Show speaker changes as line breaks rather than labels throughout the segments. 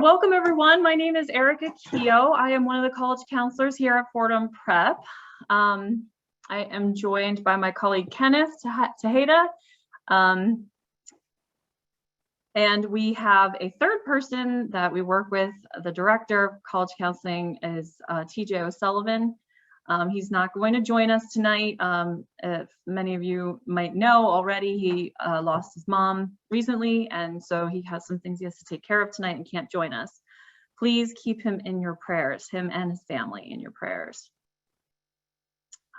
Welcome everyone. My name is Erica Keogh. I am one of the college counselors here at Fordham Prep. I am joined by my colleague Kenneth Tejeda. And we have a third person that we work with. The director of college counseling is TJ O'Sullivan. He's not going to join us tonight. If many of you might know already, he lost his mom recently, and so he has some things he has to take care of tonight and can't join us. Please keep him in your prayers, him and his family in your prayers.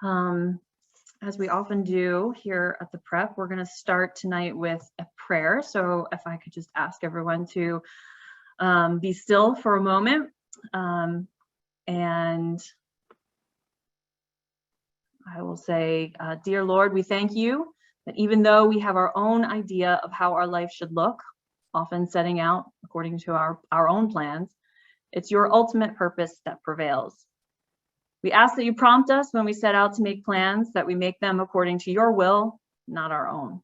As we often do here at the prep, we're going to start tonight with a prayer. So if I could just ask everyone to be still for a moment, and I will say, dear Lord, we thank you that even though we have our own idea of how our life should look, often setting out according to our own plans, it's your ultimate purpose that prevails. We ask that you prompt us when we set out to make plans, that we make them according to your will, not our own.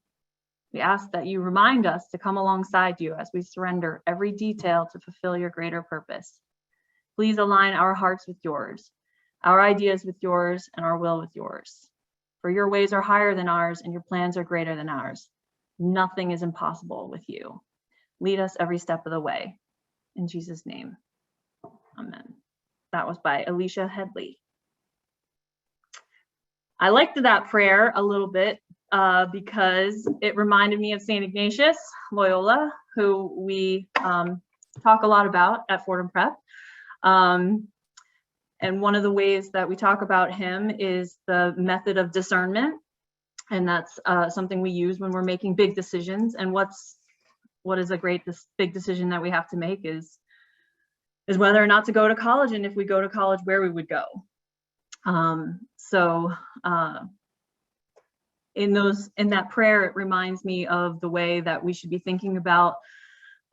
We ask that you remind us to come alongside you as we surrender every detail to fulfill your greater purpose. Please align our hearts with yours, our ideas with yours, and our will with yours. For your ways are higher than ours, and your plans are greater than ours. Nothing is impossible with you. Lead us every step of the way. In Jesus' name, amen. That was by Alicia Headley. I liked that prayer a little bit because it reminded me of St. Ignatius Loyola, who we talk a lot about at Fordham Prep. And one of the ways that we talk about him is the method of discernment. And that's something we use when we're making big decisions. And what is a big decision that we have to make is whether or not to go to college, and if we go to college, where we would go. In that prayer, it reminds me of the way that we should be thinking about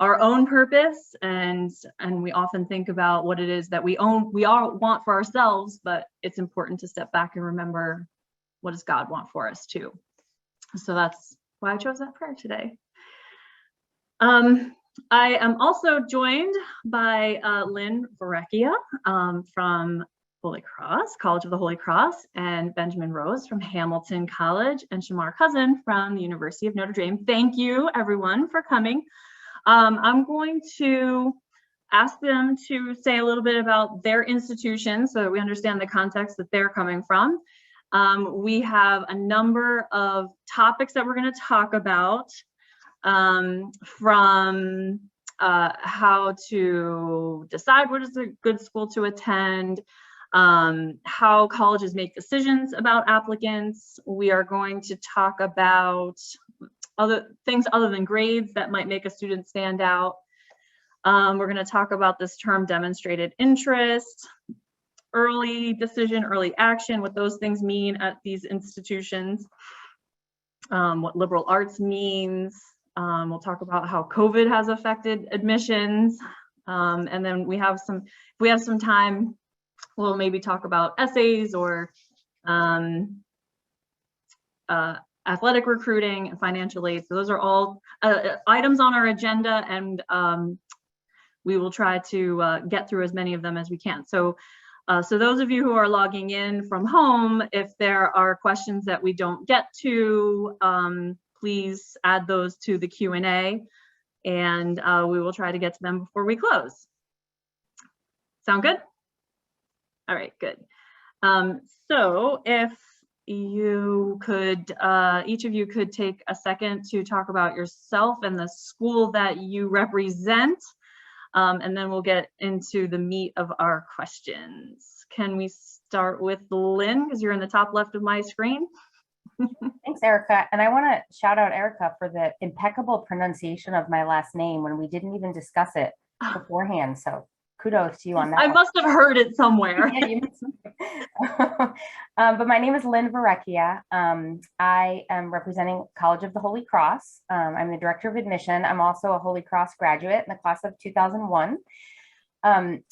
our own purpose, and we often think about what it is that we all want for ourselves, but it's important to step back and remember, what does God want for us too? So that's why I chose that prayer today. I am also joined by Lynn Verrecchia from Holy Cross, College of the Holy Cross, and Benjamin Rose from Hamilton College, and Shamar Cousin from the University of Notre Dame. Thank you everyone for coming. I'm going to ask them to say a little bit about their institution so that we understand the context that they're coming from. We have a number of topics that we're going to talk about, from how to decide what is a good school to attend, how colleges make decisions about applicants. We are going to talk about other things other than grades that might make a student stand out. We're going to talk about this term demonstrated interest, early decision, early action, what those things mean at these institutions, what liberal arts means. We'll talk about how COVID has affected admissions. And then if we have some time, we'll maybe talk about essays or athletic recruiting and financial aid. So those are all items on our agenda, and we will try to get through as many of them as we can. So those of you who are logging in from home, if there are questions that we don't get to, please add those to the Q&A, and we will try to get to them before we close. Sound good? All right, good. So if you could, each of you could take a second to talk about yourself and the school that you represent, and then we'll get into the meat of our questions. Can we start with Lynn, because you're in the top left of my screen?
Thanks, Erica. And I want to shout out Erica for the impeccable pronunciation of my last name when we didn't even discuss it beforehand. So kudos to you on that.
I must have heard it somewhere.
Yeah, you must have. But my name is Lynn Verrecchia. I am representing College of the Holy Cross. I'm the director of admission. I'm also a Holy Cross graduate in the class of 2001.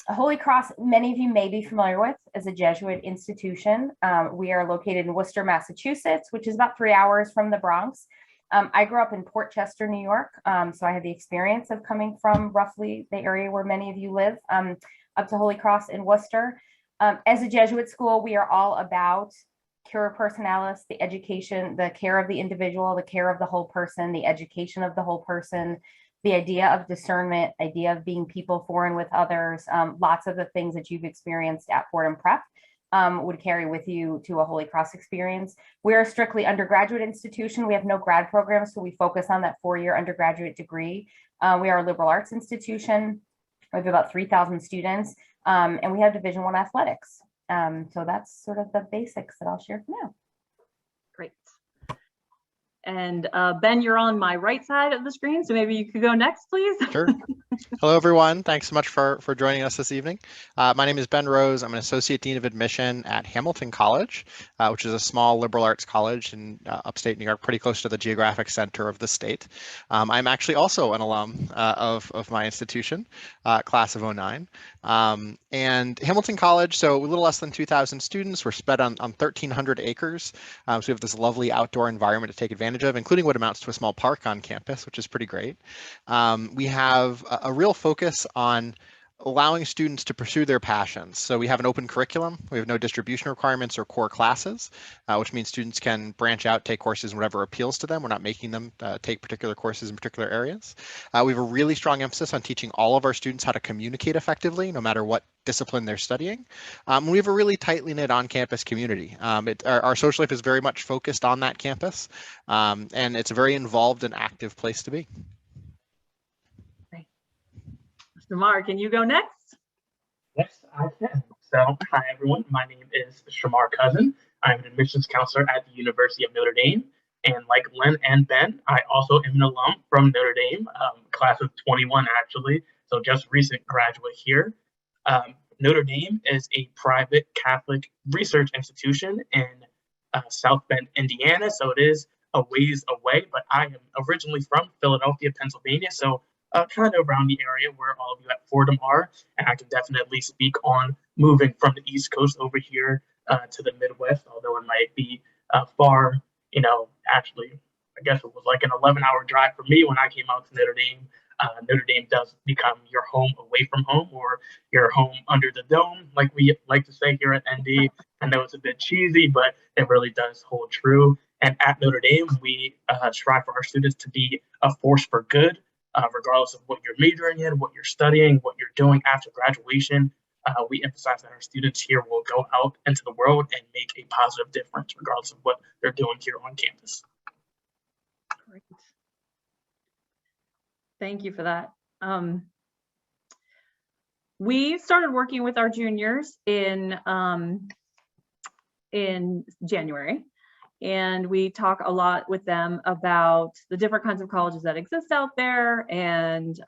Holy Cross, many of you may be familiar with, is a Jesuit institution. We are located in Worcester, Massachusetts, which is about 3 hours from the Bronx. I grew up in Port Chester, New York, so I had the experience of coming from roughly the area where many of you live, up to Holy Cross in Worcester. As a Jesuit school, we are all about cura personalis, the education, the care of the individual, the care of the whole person, the education of the whole person, the idea of discernment, idea of being people for and with others. Lots of the things that you've experienced at Fordham Prep would carry with you to a Holy Cross experience. We're a strictly undergraduate institution. We have no grad programs, so we focus on that 4-year undergraduate degree. We are a liberal arts institution. We have about 3,000 students, and we have Division I athletics. So that's sort of the basics that I'll share for now.
Great. And Ben, you're on my right side of the screen, so maybe you could go next, please.
Sure. Hello, everyone. Thanks so much for joining us this evening. My name is Ben Rose. I'm an Associate Dean of Admission at Hamilton College, which is a small liberal arts college in upstate New York, pretty close to the geographic center of the state. I'm actually also an alum of my institution, class of '09. And Hamilton College, so a little less than 2,000 students. We're spread on 1,300 acres. So we have this lovely outdoor environment to take advantage of, including what amounts to a small park on campus, which is pretty great. We have a real focus on allowing students to pursue their passions. So we have an open curriculum. We have no distribution requirements or core classes, which means students can branch out, take courses in whatever appeals to them. We're not making them take particular courses in particular areas. We have a really strong emphasis on teaching all of our students how to communicate effectively, no matter what discipline they're studying. We have a really tightly knit on-campus community. Our social life is very much focused on that campus, and it's a very involved and active place to be.
Shamar, can you go next?
Yes, I can. So, hi everyone. My name is Shamar Cousin. I'm an admissions counselor at the University of Notre Dame. And like Len and Ben, I also am an alum from Notre Dame, class of 21 actually. So just recent graduate here. Notre Dame is a private Catholic research institution in South Bend, Indiana. So it is a ways away, but I am originally from Philadelphia, Pennsylvania. So kind of around the area where all of you at Fordham are, and I can definitely speak on moving from the East Coast over here to the Midwest, although it might be far, actually, I guess it was like an 11-hour drive for me when I came out to Notre Dame. Notre Dame does become your home away from home, or your home under the dome, like we like to say here at ND. I know it's a bit cheesy, but it really does hold true. And at Notre Dame, we strive for our students to be a force for good, regardless of what you're majoring in, what you're studying, what you're doing after graduation. We emphasize that our students here will go out into the world and make a positive difference, regardless of what they're doing here on campus.
Great. Thank you for that. We started working with our juniors in January. And we talk a lot with them about the different kinds of colleges that exist out there. And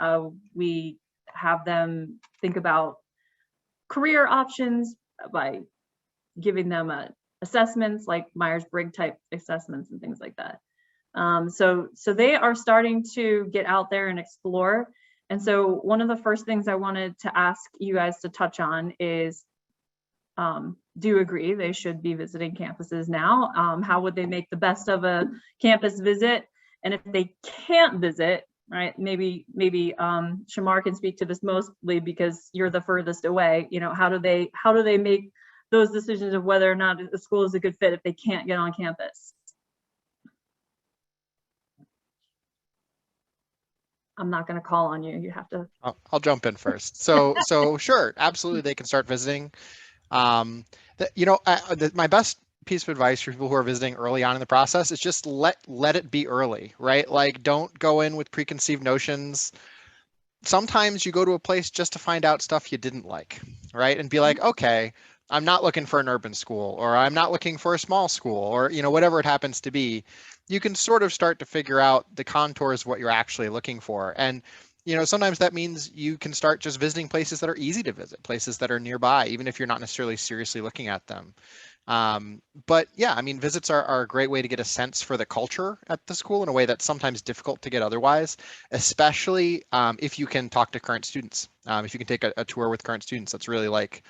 we have them think about career options by giving them assessments like Myers-Briggs type assessments and things like that. So they are starting to get out there and explore. And so one of the first things I wanted to ask you guys to touch on is, do you agree they should be visiting campuses now? How would they make the best of a campus visit? And if they can't visit, right, maybe Shamar can speak to this mostly because you're the furthest away. How do they make those decisions of whether or not the school is a good fit if they can't get on campus? I'm not going to call on you. You have to.
I'll jump in first. So sure, absolutely, they can start visiting. My best piece of advice for people who are visiting early on in the process is just let it be early, right? Like, don't go in with preconceived notions. Sometimes you go to a place just to find out stuff you didn't like, right? And be like, okay, I'm not looking for an urban school, or I'm not looking for a small school, or whatever it happens to be. You can sort of start to figure out the contours of what you're actually looking for. And sometimes that means you can start just visiting places that are easy to visit, places that are nearby, even if you're not necessarily seriously looking at them. But yeah, visits are a great way to get a sense for the culture at the school in a way that's sometimes difficult to get otherwise, especially if you can talk to current students. If you can take a tour with current students, that's really like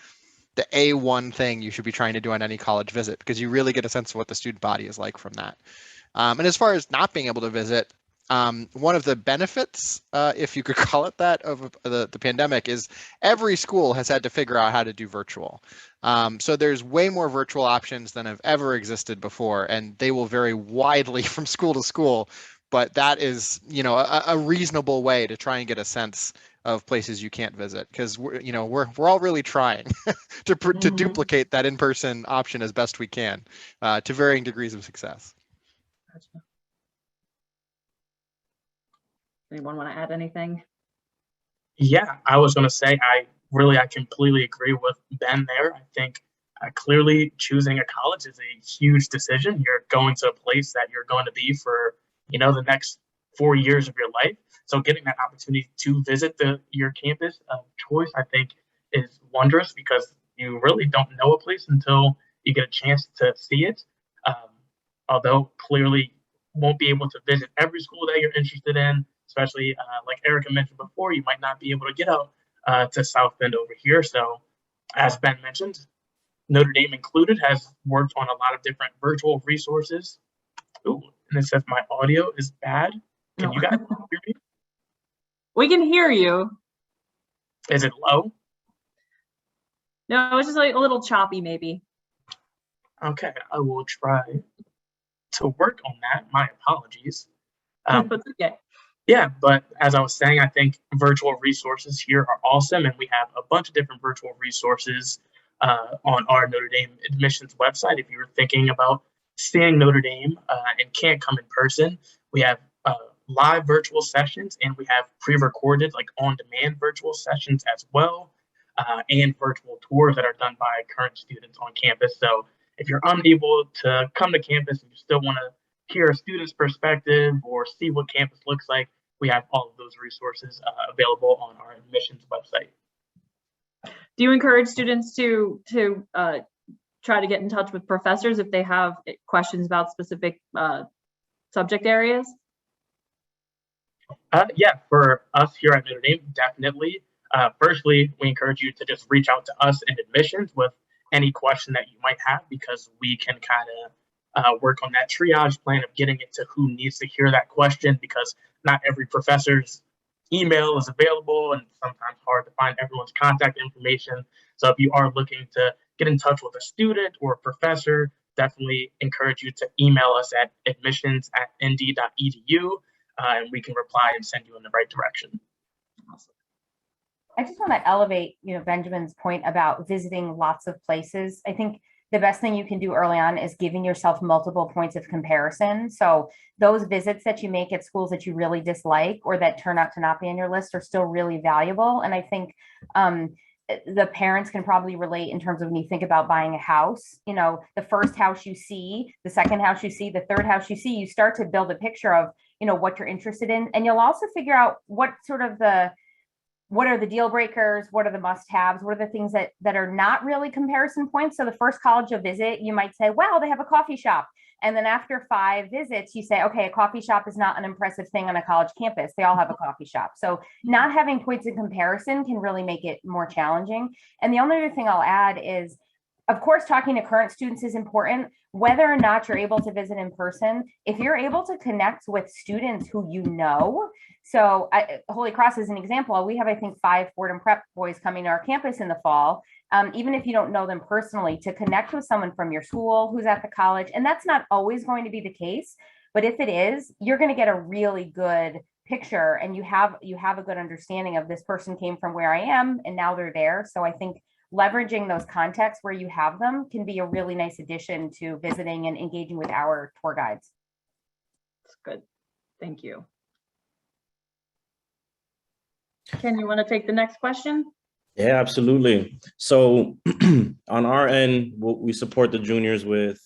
the A1 thing you should be trying to do on any college visit, because you really get a sense of what the student body is like from that. And as far as not being able to visit, one of the benefits, if you could call it that, of the pandemic is every school has had to figure out how to do virtual. So there's way more virtual options than have ever existed before, and they will vary widely from school to school. But that is, a reasonable way to try and get a sense of places you can't visit, because we're all really trying to duplicate that in-person option as best we can, to varying degrees of success.
Gotcha. Anyone want to add anything?
Yeah, I was going to say, I completely agree with Ben there. I think clearly choosing a college is a huge decision. You're going to a place that you're going to be for, the next 4 years of your life. So getting that opportunity to visit your campus of choice, I think, is wondrous, because you really don't know a place until you get a chance to see it. Although clearly won't be able to visit every school that you're interested in, especially like Erica mentioned before, you might not be able to get out to South Bend over here. So as Ben mentioned, Notre Dame included has worked on a lot of different virtual resources. Ooh, and it says my audio is bad. Can you guys hear me?
We can hear you.
Is it low?
No, it's just like a little choppy, maybe.
Okay, I will try to work on that. My apologies.
That's okay.
Yeah, but as I was saying, I think virtual resources here are awesome, and we have a bunch of different virtual resources on our Notre Dame admissions website. If you were thinking about seeing Notre Dame and can't come in person, we have live virtual sessions, and we have pre-recorded, like on-demand virtual sessions as well, and virtual tours that are done by current students on campus. So if you're unable to come to campus and you still want to hear a student's perspective or see what campus looks like, we have all of those resources available on our admissions website.
Do you encourage students to try to get in touch with professors if they have questions about specific subject areas?
Yeah, for us here at Notre Dame, definitely. Firstly, we encourage you to just reach out to us in admissions with any question that you might have, because we can kind of work on that triage plan of getting it to who needs to hear that question, because not every professor's email is available, and sometimes hard to find everyone's contact information. So if you are looking to get in touch with a student or a professor, definitely encourage you to email us at admissions@nd.edu, and we can reply and send you in the right direction.
Awesome.
I just want to elevate, Benjamin's point about visiting lots of places. I think the best thing you can do early on is giving yourself multiple points of comparison. So those visits that you make at schools that you really dislike or that turn out to not be on your list are still really valuable. And I think the parents can probably relate in terms of when you think about buying a house, the first house you see, the second house you see, the third house you see, you start to build a picture of, what you're interested in. And you'll also figure out what are the deal breakers? What are the must-haves? What are the things that are not really comparison points? So the first college you'll visit, you might say, wow, they have a coffee shop. And then after 5 visits, you say, okay, a coffee shop is not an impressive thing on a college campus. They all have a coffee shop. So not having points of comparison can really make it more challenging. And the only other thing I'll add is, of course, talking to current students is important, whether or not you're able to visit in person. If you're able to connect with students who so Holy Cross is an example. We have, I think, 5 Fordham Prep boys coming to our campus in the fall. Even if you don't know them personally, to connect with someone from your school who's at the college, and that's not always going to be the case, but if it is, you're going to get a really good picture, and you have a good understanding of this person came from where I am, and now they're there. So I think leveraging those contexts where you have them can be a really nice addition to visiting and engaging with our tour guides.
That's good. Thank you. Ken, you want to take the next question?
Yeah, absolutely. So on our end, we support the juniors with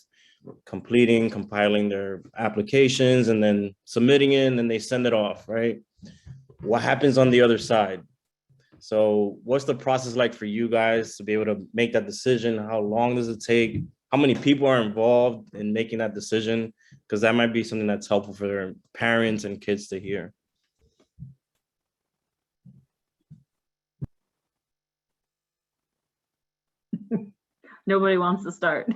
compiling their applications and then submitting it, and they send it off, right? What happens on the other side? So what's the process like for you guys to be able to make that decision? How long does it take? How many people are involved in making that decision? Because that might be something that's helpful for their parents and kids to hear.
Nobody wants to start.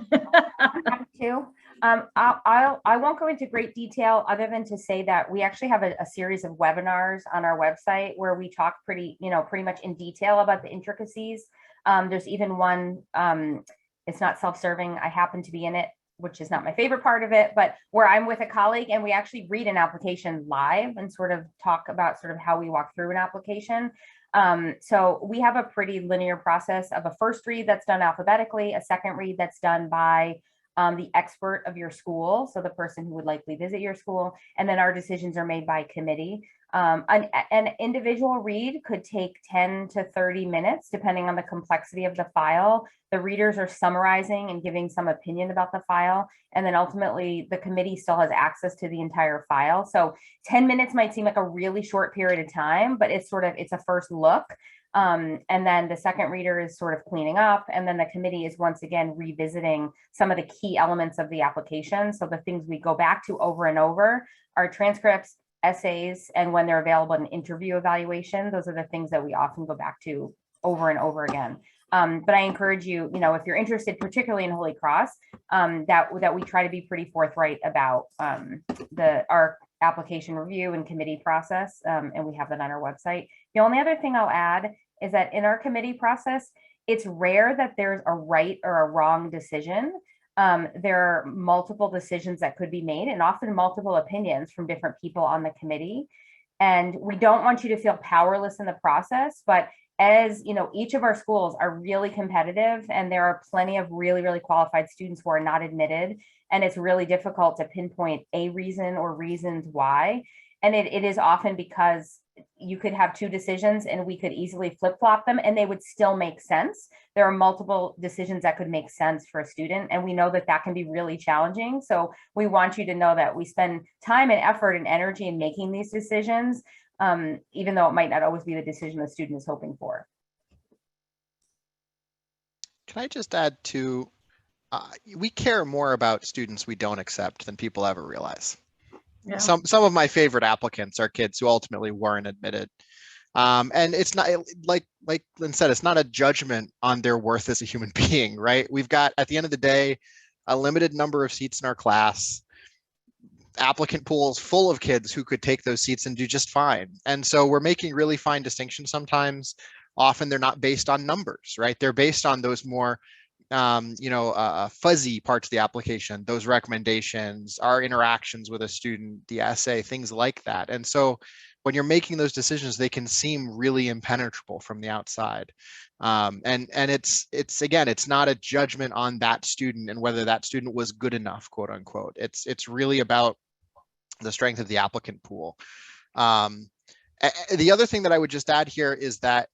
Too. I won't go into great detail other than to say that we actually have a series of webinars on our website where we talk pretty much in detail about the intricacies. There's even one, it's not self-serving. I happen to be in it, which is not my favorite part of it, but where I'm with a colleague and we actually read an application live and sort of talk about sort of how we walk through an application. So we have a pretty linear process of a first read that's done alphabetically, a second read that's done by the expert of your school, so the person who would likely visit your school, and then our decisions are made by committee. An individual read could take 10 to 30 minutes, depending on the complexity of the file. The readers are summarizing and giving some opinion about the file, and then ultimately the committee still has access to the entire file. So 10 minutes might seem like a really short period of time, but it's a first look. And then the second reader is sort of cleaning up, and then the committee is once again revisiting some of the key elements of the application. So the things we go back to over and over are transcripts, essays, and when they're available, an interview evaluation. Those are the things that we often go back to over and over again. But I encourage you, if you're interested, particularly in Holy Cross, that we try to be pretty forthright about our application review and committee process, and we have that on our website. The only other thing I'll add is that in our committee process, it's rare that there's a right or a wrong decision. There are multiple decisions that could be made and often multiple opinions from different people on the committee. And we don't want you to feel powerless in the process, but as each of our schools are really competitive and there are plenty of really, really qualified students who are not admitted. And it's really difficult to pinpoint a reason or reasons why. And it is often because you could have two decisions and we could easily flip-flop them and they would still make sense. There are multiple decisions that could make sense for a student, and we know that that can be really challenging. So we want you to know that we spend time and effort and energy in making these decisions, even though it might not always be the decision the student is hoping for.
Can I just add to, we care more about students we don't accept than people ever realize.
Yeah.
Some of my favorite applicants are kids who ultimately weren't admitted. And it's not, like Lynn said, it's not a judgment on their worth as a human being, right? We've got, at the end of the day, a limited number of seats in our class, applicant pools full of kids who could take those seats and do just fine. And so we're making really fine distinctions sometimes. Often they're not based on numbers, right? They're based on those more fuzzy parts of the application, those recommendations, our interactions with a student, the essay, things like that. And so when you're making those decisions, they can seem really impenetrable from the outside. And it's not a judgment on that student and whether that student was good enough, quote unquote. It's really about the strength of the applicant pool. The other thing that I would just add here is that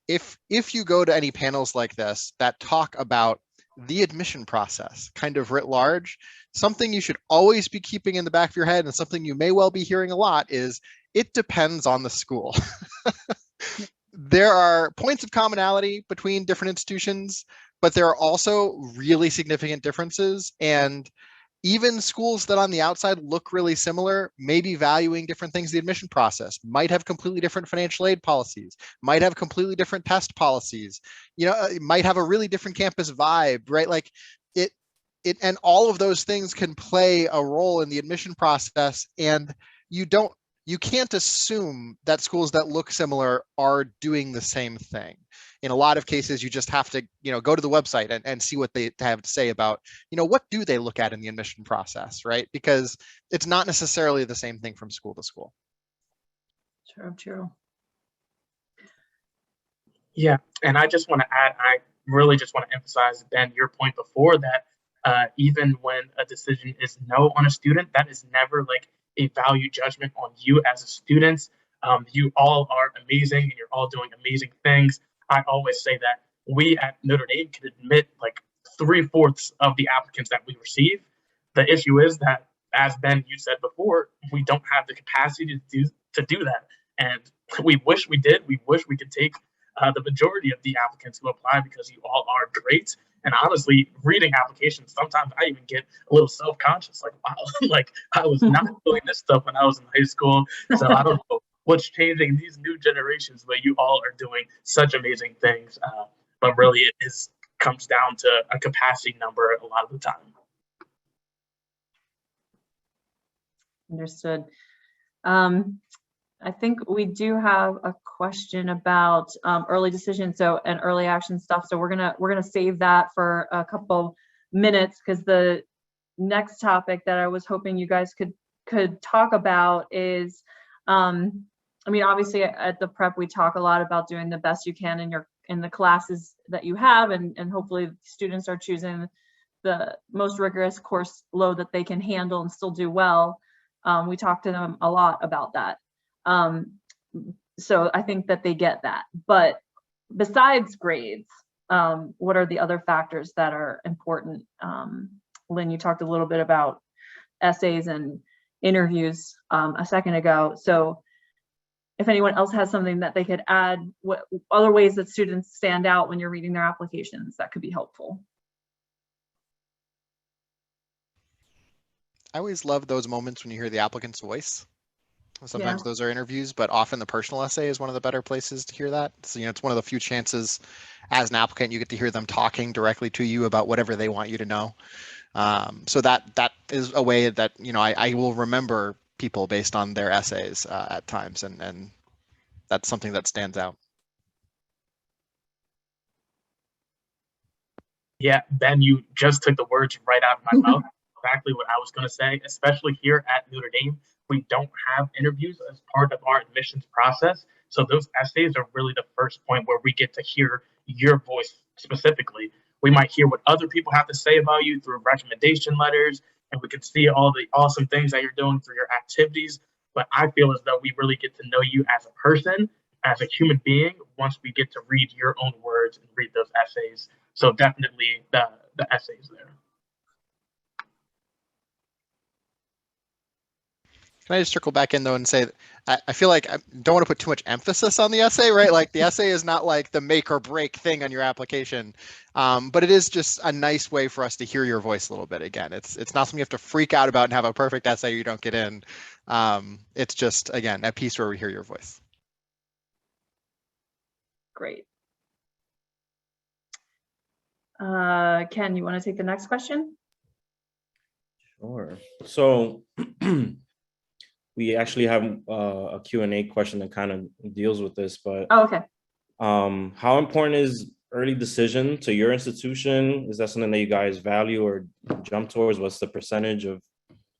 if you go to any panels like this that talk about the admission process kind of writ large, something you should always be keeping in the back of your head and something you may well be hearing a lot is it depends on the school. There are points of commonality between different institutions, but there are also really significant differences. And even schools that on the outside look really similar may be valuing different things in the admission process, might have completely different financial aid policies, might have completely different test policies, might have a really different campus vibe, right? Like and all of those things can play a role in the admission process. And you can't assume that schools that look similar are doing the same thing. In a lot of cases, you just have to, go to the website and see what they have to say about, what do they look at in the admission process, right? Because it's not necessarily the same thing from school to school.
True.
Yeah, and I just want to add, I really just want to emphasize, Ben, your point before that even when a decision is no on a student, that is never like a value judgment on you as a student. You all are amazing and you're all doing amazing things. I always say that we at Notre Dame can admit like 3/4 of the applicants that we receive. The issue is that, as Ben, you said before, we don't have the capacity to do that. And we wish we did. We wish we could take the majority of the applicants who apply because you all are great. And honestly, reading applications, sometimes I even get a little self-conscious, like, wow, like I was not doing this stuff when I was in high school. So I don't know what's changing these new generations, but you all are doing such amazing things. But really, it comes down to a capacity number a lot of the time.
Understood. I think we do have a question about early decision, and early action stuff. So we're gonna save that for a couple minutes, because the next topic that I was hoping you guys could talk about is, I mean, obviously at the prep we talk a lot about doing the best you can in the classes that you have, and hopefully students are choosing the most rigorous course load that they can handle and still do well. We talk to them a lot about that. So I think that they get that. But besides grades, what are the other factors that are important? Lynn, you talked a little bit about essays and interviews a second ago. So if anyone else has something that they could add, what other ways that students stand out when you're reading their applications, that could be helpful.
I always love those moments when you hear the applicant's voice. Sometimes those are interviews, but often the personal essay is one of the better places to hear that. So, it's one of the few chances as an applicant you get to hear them talking directly to you about whatever they want you to know. So that is a way that, I will remember people based on their essays at times, and that's something that stands out.
Yeah, Ben, you just took the words right out of my mouth. Exactly what I was going to say, especially here at Notre Dame. We don't have interviews as part of our admissions process. So those essays are really the first point where we get to hear your voice specifically. We might hear what other people have to say about you through recommendation letters, and we can see all the awesome things that you're doing through your activities. But I feel as though we really get to know you as a person, as a human being, once we get to read your own words and read those essays. So definitely the essays there.
Can I just circle back in though and say, I feel like I don't want to put too much emphasis on the essay, right? Like the essay is not like the make or break thing on your application, but it is just a nice way for us to hear your voice a little bit. Again, it's not something you have to freak out about and have a perfect essay you don't get in. It's just, again, a piece where we hear your voice.
Great. Ken, you want to take the next question?
Sure. So we actually have a Q&A question that kind of deals with this, but
okay.
How important is early decision to your institution? Is that something that you guys value or jump towards? What's the percentage of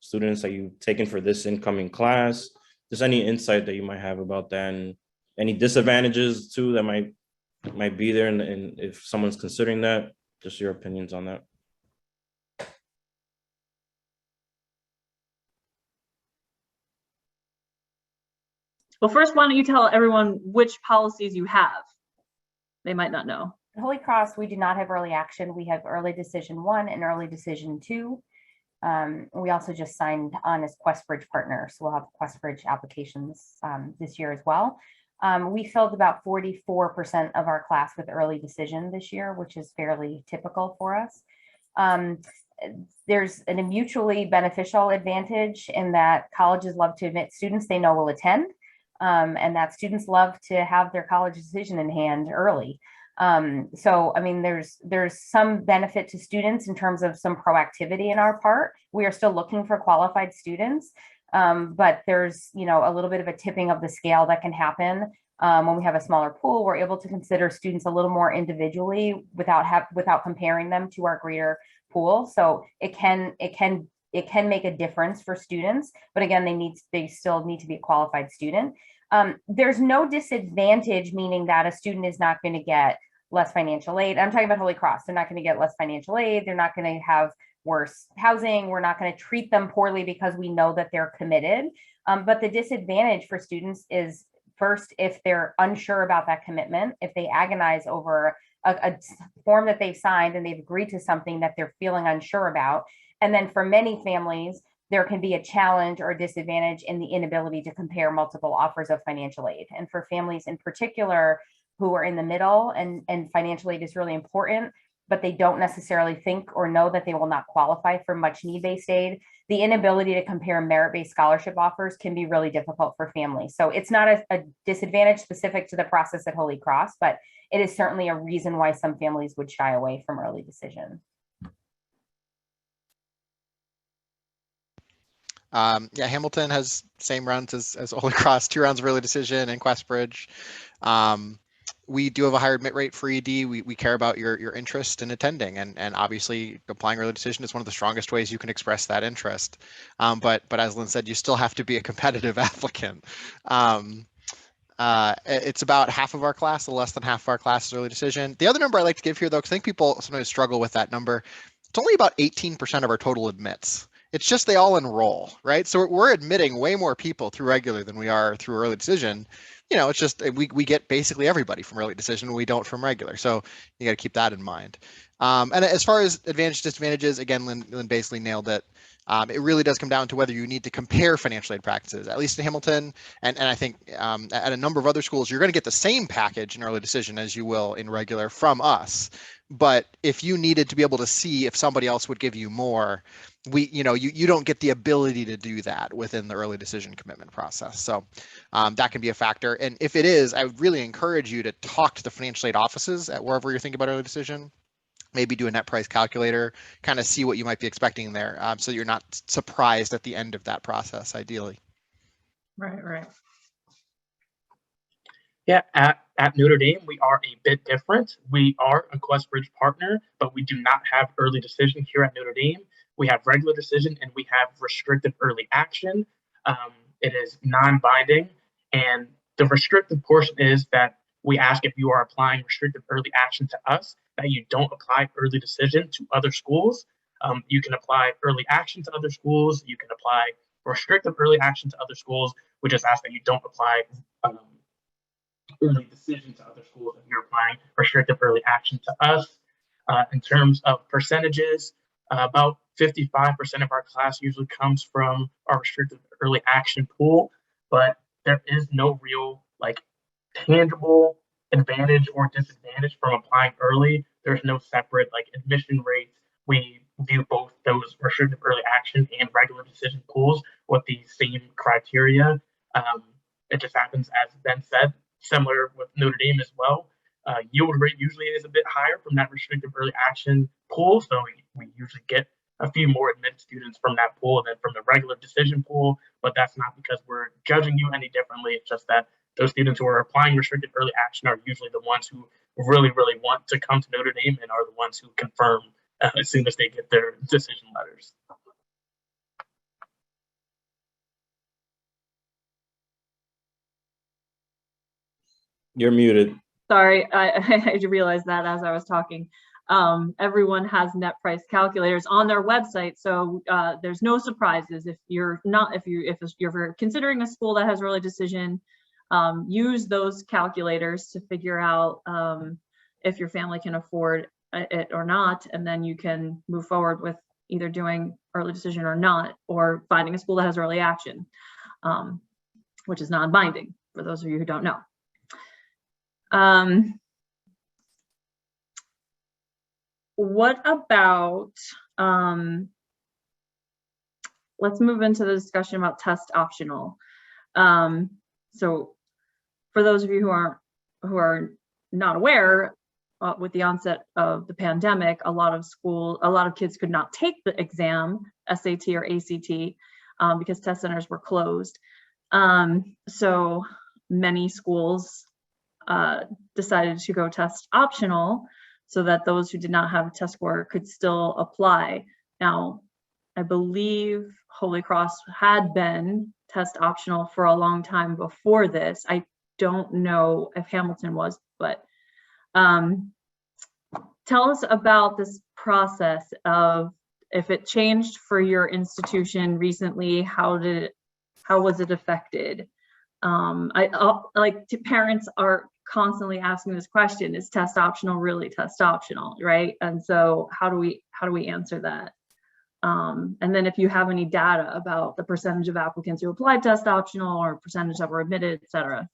students that you've taken for this incoming class? Just any insight that you might have about that, and any disadvantages too that might be there, and if someone's considering that, just your opinions on that.
Well, first, why don't you tell everyone which policies you have? They might not know.
At Holy Cross, we do not have early action. We have early decision 1 and early decision 2. We also just signed on as QuestBridge partners. So we'll have QuestBridge applications this year as well. We filled about 44% of our class with early decision this year, which is fairly typical for us. There's a mutually beneficial advantage in that colleges love to admit students they know will attend, and that students love to have their college decision in hand early. So, I mean, there's some benefit to students in terms of some proactivity in our part. We are still looking for qualified students, but there's, a little bit of a tipping of the scale that can happen. When we have a smaller pool, we're able to consider students a little more individually without comparing them to our greater pool. So it can make a difference for students, but again, they still need to be a qualified student. There's no disadvantage, meaning that a student is not going to get less financial aid. I'm talking about Holy Cross. They're not going to get less financial aid. They're not going to have worse housing. We're not going to treat them poorly because we know that they're committed. But the disadvantage for students is, first, if they're unsure about that commitment, if they agonize over a form that they've signed and they've agreed to something that they're feeling unsure about. And then for many families, there can be a challenge or a disadvantage in the inability to compare multiple offers of financial aid. And for families in particular who are in the middle, and financial aid is really important, but they don't necessarily think or know that they will not qualify for much need-based aid, the inability to compare merit-based scholarship offers can be really difficult for families. So it's not a disadvantage specific to the process at Holy Cross, but it is certainly a reason why some families would shy away from early decision.
Yeah, Hamilton has same rounds as Holy Cross, 2 rounds of early decision and Questbridge. We do have a higher admit rate for ED. We care about your interest in attending, and obviously applying early decision is one of the strongest ways you can express that interest. But as Lynn said, you still have to be a competitive applicant. It's about half of our class, a little less than half of our class is early decision. The other number I like to give here, though, because I think people sometimes struggle with that number, it's only about 18% of our total admits. It's just they all enroll, right? So we're admitting way more people through regular than we are through early decision. It's just we get basically everybody from early decision, we don't from regular. So you got to keep that in mind. And as far as advantages, disadvantages, again, Lynn basically nailed it. It really does come down to whether you need to compare financial aid practices. At least in Hamilton, and I think at a number of other schools, you're going to get the same package in early decision as you will in regular from us. But if you needed to be able to see if somebody else would give you more, you don't get the ability to do that within the early decision commitment process. So that can be a factor. And if it is, I would really encourage you to talk to the financial aid offices at wherever you're thinking about early decision. Maybe do a net price calculator, kind of see what you might be expecting there, so you're not surprised at the end of that process, ideally.
Right.
Yeah, at Notre Dame, we are a bit different. We are a Questbridge partner, but we do not have early decision here at Notre Dame. We have regular decision and we have restricted early action. It is non-binding, and the restricted portion is that we ask if you are applying restricted early action to us, that you don't apply early decision to other schools. You can apply early action to other schools. You can apply restricted early action to other schools. We just ask that you don't apply early decision to other schools if you're applying restricted early action to us. In terms of percentages, about 55% of our class usually comes from our restricted early action pool, but there is no real tangible advantage or disadvantage from applying early. There's no separate admission rates. We view both those restricted early action and regular decision pools with the same criteria. It just happens, as Ben said, similar with Notre Dame as well. Yield rate usually is a bit higher from that restricted early action pool, so we usually get a few more admitted students from that pool than from the regular decision pool, but that's not because we're judging you any differently. It's just that those students who are applying restricted early action are usually the ones who really, really want to come to Notre Dame and are the ones who confirm as soon as they get their decision letters.
You're muted.
Sorry, I realized that as I was talking. Everyone has net price calculators on their website, so there's no surprises. If you're considering a school that has early decision, use those calculators to figure out if your family can afford it or not, and then you can move forward with either doing early decision or not, or finding a school that has early action, which is non-binding for those of you who don't know. What about, let's move into the discussion about test optional. So for those of you who are not aware, with the onset of the pandemic, a lot of kids could not take the exam, SAT or ACT, because test centers were closed. So many schools decided to go test optional so that those who did not have a test score could still apply. Now, I believe Holy Cross had been test optional for a long time before this. I don't know if Hamilton was, but tell us about this process of if it changed for your institution recently. How was it affected? Parents are constantly asking this question: is test optional really test optional, right? And so how do we answer that? And then if you have any data about the percentage of applicants who applied test optional or percentage that were admitted, et cetera.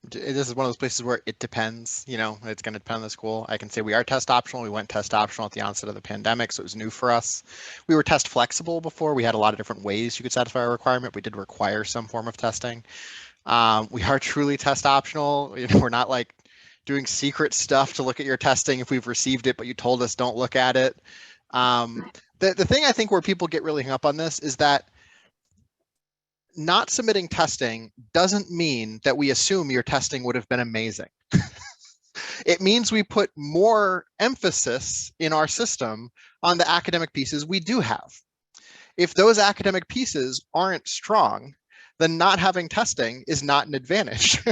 This is one of those places where it depends, it's going to depend on the school. I can say we are test optional. We went test optional at the onset of the pandemic, so it was new for us. We were test flexible before. We had a lot of different ways you could satisfy our requirement. We did require some form of testing. We are truly test optional. We're not like doing secret stuff to look at your testing if we've received it, but you told us don't look at it. the thing I think where people get really hung up on this is that not submitting testing doesn't mean that we assume your testing would have been amazing. It means we put more emphasis in our system on the academic pieces we do have. If those academic pieces aren't strong, then not having testing is not an advantage.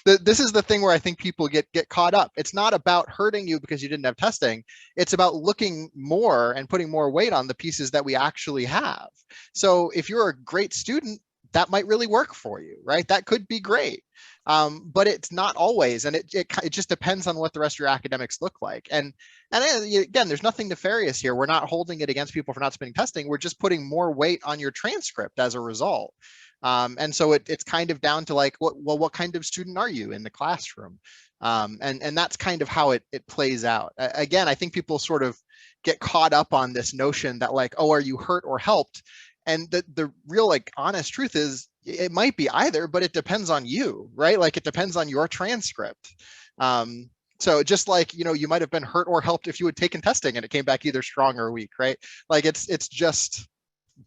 This is the thing where I think people get caught up. It's not about hurting you because you didn't have testing. It's about looking more and putting more weight on the pieces that we actually have. So if you're a great student, that might really work for you, right? That could be great. But it's not always, and it just depends on what the rest of your academics look like. And again, there's nothing nefarious here. We're not holding it against people for not submitting testing. We're just putting more weight on your transcript as a result. And so it's kind of down to like, what kind of student are you in the classroom? And that's kind of how it plays out. Again, I think people sort of get caught up on this notion that like, oh, are you hurt or helped? And the real like honest truth is it might be either, but it depends on you, right? Like it depends on your transcript. So just like, you might have been hurt or helped if you had taken testing and it came back either strong or weak, right? Like it's just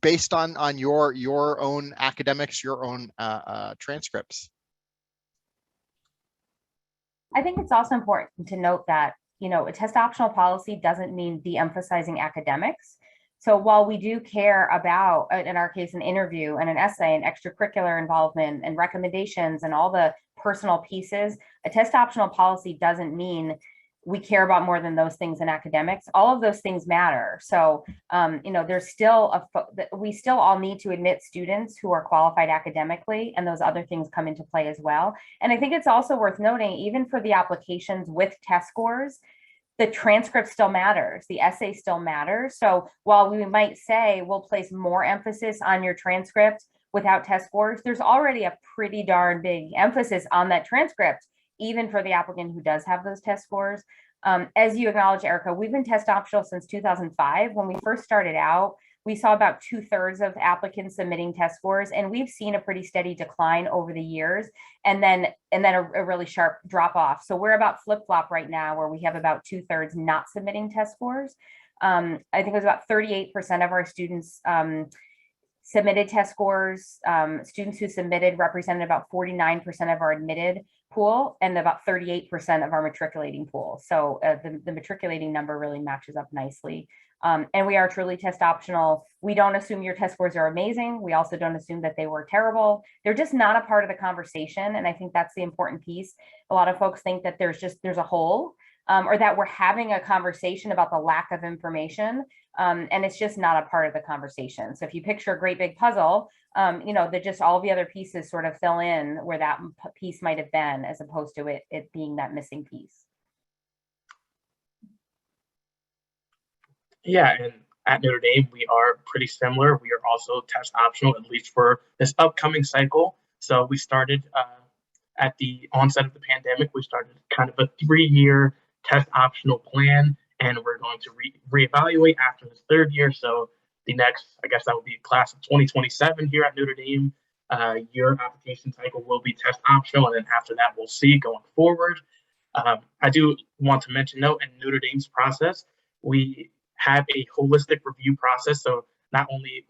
based on your own academics, your own transcripts.
I think it's also important to note that, a test optional policy doesn't mean de-emphasizing academics. So while we do care about, in our case, an interview and an essay and extracurricular involvement and recommendations and all the personal pieces, a test optional policy doesn't mean we care about more than those things in academics. All of those things matter. So, there's still we still all need to admit students who are qualified academically, and those other things come into play as well. And I think it's also worth noting, even for the applications with test scores, the transcript still matters, the essay still matters. So while we might say we'll place more emphasis on your transcript without test scores, there's already a pretty darn big emphasis on that transcript, even for the applicant who does have those test scores. As you acknowledge, Erica, we've been test optional since 2005. When we first started out, we saw about 2/3 of applicants submitting test scores, and we've seen a pretty steady decline over the years, and then a really sharp drop off. So we're about flip-flop right now, where we have about 2/3 not submitting test scores. I think it was about 38% of our students submitted test scores. Students who submitted represented about 49% of our admitted pool and about 38% of our matriculating pool. So the matriculating number really matches up nicely. And we are truly test optional. We don't assume your test scores are amazing. We also don't assume that they were terrible. They're just not a part of the conversation. And I think that's the important piece. A lot of folks think that there's a hole, or that we're having a conversation about the lack of information. And it's just not a part of the conversation. So if you picture a great big puzzle, that just all the other pieces sort of fill in where that piece might have been, as opposed to it being that missing piece.
Yeah, and at Notre Dame, we are pretty similar. We are also test optional, at least for this upcoming cycle. So we started at the onset of the pandemic, we started kind of a 3-year test optional plan, and we're going to reevaluate after this 3rd year. So the next, I guess that would be class of 2027 here at Notre Dame. Your application cycle will be test optional, and then after that, we'll see going forward. I do want to mention, though, in Notre Dame's process, we have a holistic review process. So not only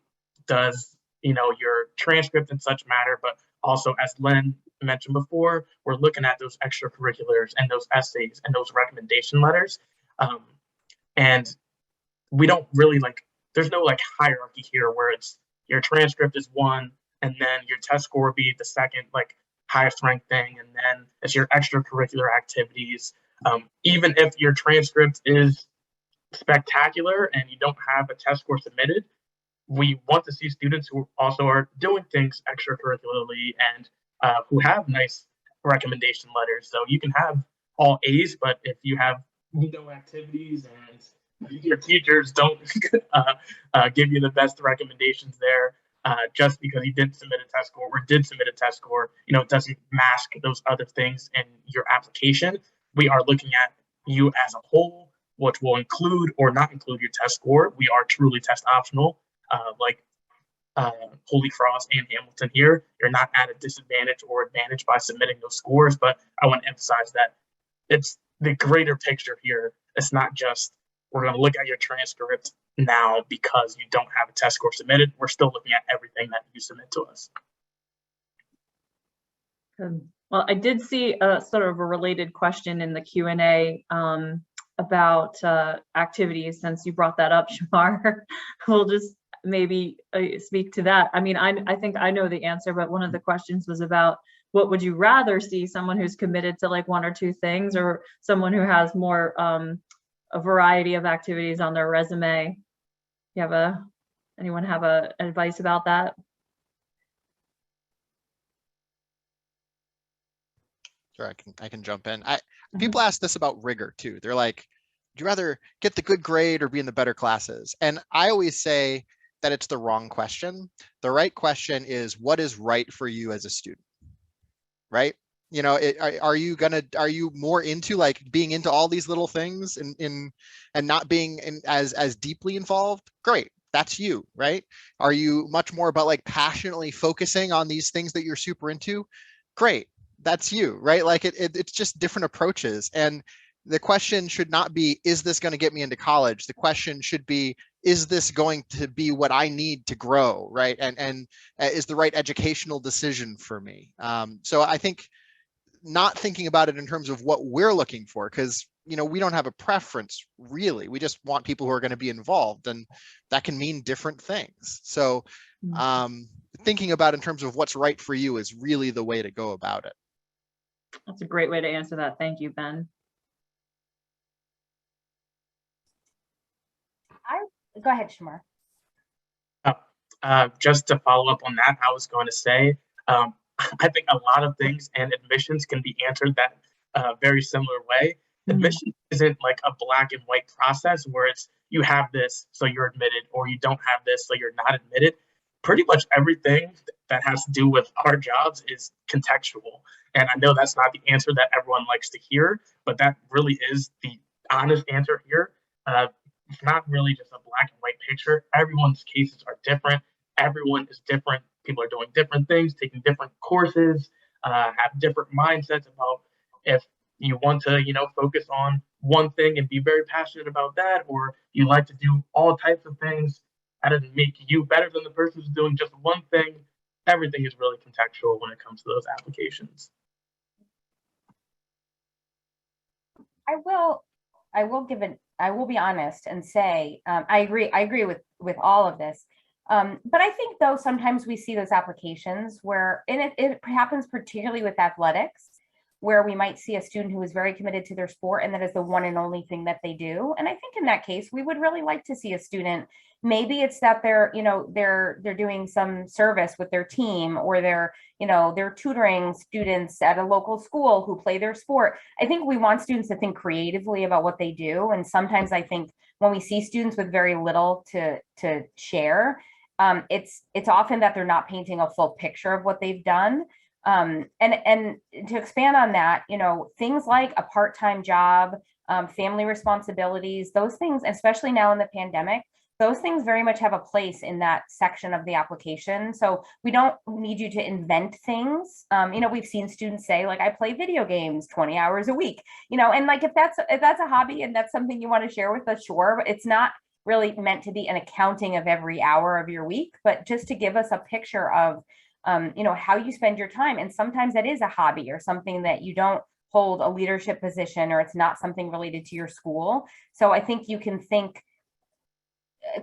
does your transcript and such matter, but also, as Len mentioned before, we're looking at those extracurriculars and those essays and those recommendation letters. And we don't really there's no hierarchy here where it's your transcript is one and then your test score would be the second highest ranked thing, and then it's your extracurricular activities. Even if your transcript is spectacular and you don't have a test score submitted, we want to see students who also are doing things extracurricularly and who have nice recommendation letters. So you can have all A's, but if you have no activities and your teachers don't give you the best recommendations there, just because you didn't submit a test score or did submit a test score, it doesn't mask those other things in your application. We are looking at you as a whole, which will include or not include your test score. We are truly test optional, Holy Cross and Hamilton here. You're not at a disadvantage or advantage by submitting those scores, but I want to emphasize that it's the greater picture here. It's not just we're going to look at your transcript now, because you don't have a test score submitted, we're still looking at everything that you submit to us.
Good. Well, I did see a sort of a related question in the Q&A about activities. Since you brought that up, Shamar, we'll just maybe speak to that. I mean, I think I know the answer, but one of the questions was about what would you rather see, someone who's committed to like one or two things, or someone who has more a variety of activities on their resume? You have anyone have advice about that?
Sure, I can jump in. People ask this about rigor too. They're like, would you rather get the good grade or be in the better classes? And I always say that it's the wrong question. The right question is, what is right for you as a student, right? You know, are you more into like being into all these little things and not being as deeply involved? Great, that's you, right? Are you much more about like passionately focusing on these things that you're super into? Great, that's you, right? Like it's just different approaches. And the question should not be, is this going to get me into college? The question should be, is this going to be what I need to grow, right? And is the right educational decision for me? So I think not thinking about it in terms of what we're looking for, because you know, we don't have a preference really. We just want people who are going to be involved, and that can mean different things. So thinking about in terms of what's right for you is really the way to go about it.
That's a great way to answer that. Thank you, Ben.
Go ahead, Shamar.
Just to follow up on that, I was going to say, I think a lot of things and admissions can be answered that very similar way. Admission isn't like a black and white process where it's you have this, so you're admitted, or you don't have this, so you're not admitted. Pretty much everything that has to do with our jobs is contextual. And I know that's not the answer that everyone likes to hear, but that really is the honest answer here. It's not really just a black and white picture. Everyone's cases are different. Everyone is different. People are doing different things, taking different courses, have different mindsets about if you want to, you know, focus on one thing and be very passionate about that, or you like to do all types of things. That doesn't make you better than the person who's doing just one thing. Everything is really contextual when it comes to those applications.
I will be honest and say, I agree with all of this. But I think though, sometimes we see those applications where, and it happens particularly with athletics, where we might see a student who is very committed to their sport and that is the one and only thing that they do. And I think in that case, we would really like to see a student, maybe it's that they're doing some service with their team, or they're tutoring students at a local school who play their sport. I think we want students to think creatively about what they do. And sometimes I think when we see students with very little to share, it's often that they're not painting a full picture of what they've done. And to expand on that, things like a part-time job, family responsibilities, those things, especially now in the pandemic, those things very much have a place in that section of the application. So we don't need you to invent things. We've seen students say, like, I play video games 20 hours a week, and like, if that's a hobby and that's something you want to share with us, sure, but it's not really meant to be an accounting of every hour of your week, but just to give us a picture of how you spend your time. And sometimes that is a hobby or something that you don't hold a leadership position, or it's not something related to your school. So I think you can think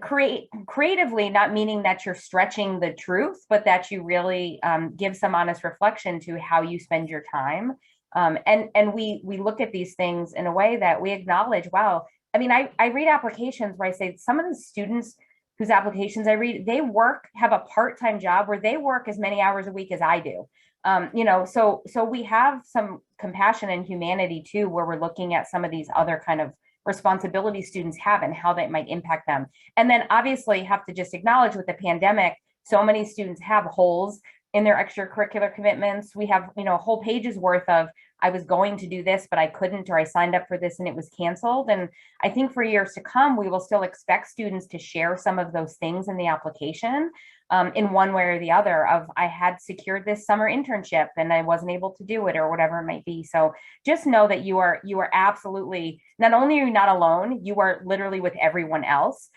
creatively, not meaning that you're stretching the truth, but that you really give some honest reflection to how you spend your time. And we look at these things in a way that we acknowledge, wow, I mean, I read applications where I say some of the students whose applications I read, they have a part-time job where they work as many hours a week as I do. So we have some compassion and humanity too, where we're looking at some of these other kind of responsibilities students have and how that might impact them. And then obviously have to just acknowledge with the pandemic, so many students have holes in their extracurricular commitments. We have, whole pages worth of I was going to do this, but I couldn't, or I signed up for this and it was canceled. And I think for years to come, we will still expect students to share some of those things in the application, in one way or the other, of I had secured this summer internship and I wasn't able to do it, or whatever it might be. So just know that you are absolutely, not only are you not alone, you are literally with everyone else,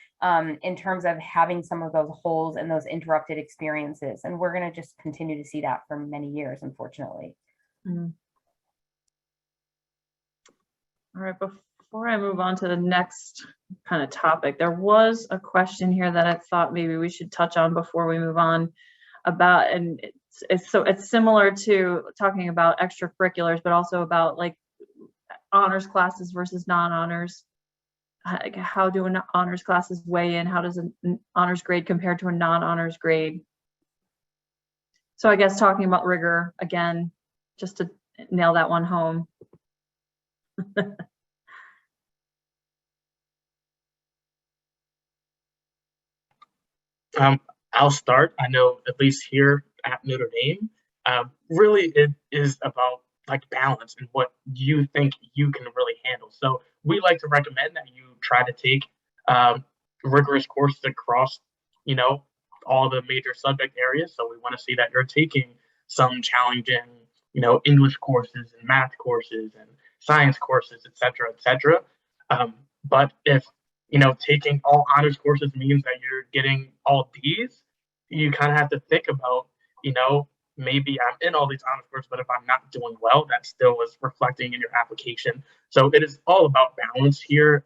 in terms of having some of those holes and those interrupted experiences. And we're going to just continue to see that for many years, unfortunately.
Mhm. All right, before I move on to the next kind of topic, there was a question here that I thought maybe we should touch on before we move on about, and it's similar to talking about extracurriculars, but also about like honors classes versus non-honors. How do honors classes weigh in? How does an honors grade compare to a non-honors grade? So I guess talking about rigor again, just to nail that one home.
I'll start. I know at least here at Notre Dame, really it is about like balance and what you think you can really handle. So we like to recommend that you try to take rigorous courses across, you know, all the major subject areas. So we want to see that you're taking some challenging, you know, English courses and math courses and science courses, et cetera, et cetera. But if taking all honors courses means that you're getting all D's, you kind of have to think about, maybe I'm in all these honors courses, but if I'm not doing well, that still is reflecting in your application. So it is all about balance here.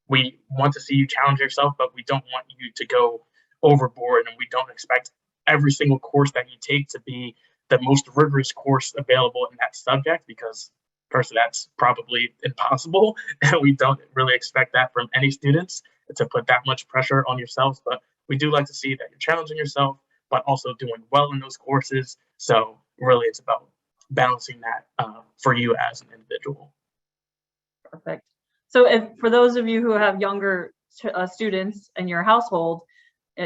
We want to see you challenge yourself, but we don't want you to go overboard, and we don't expect every single course that you take to be the most rigorous course available in that subject, because first, that's probably impossible, and we don't really expect that from any students, to put that much pressure on yourselves. But we do like to see that you're challenging yourself, but also doing well in those courses. So really, it's about balancing that for you as an individual.
Perfect. So for those of you who have younger students in your household,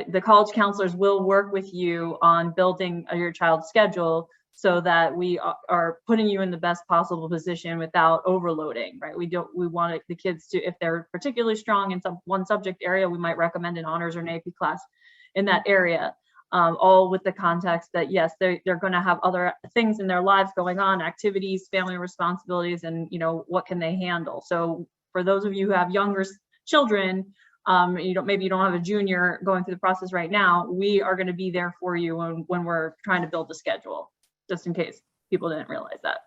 the college counselors will work with you on building your child's schedule so that we are putting you in the best possible position without overloading, right? We want the kids to, if they're particularly strong in one subject area, we might recommend an honors or an AP class in that area, all with the context that yes, they're going to have other things in their lives going on, activities, family responsibilities, and what can they handle. So for those of you who have younger children, maybe you don't have a junior going through the process right now, we are going to be there for you when we're trying to build the schedule, just in case people didn't realize that.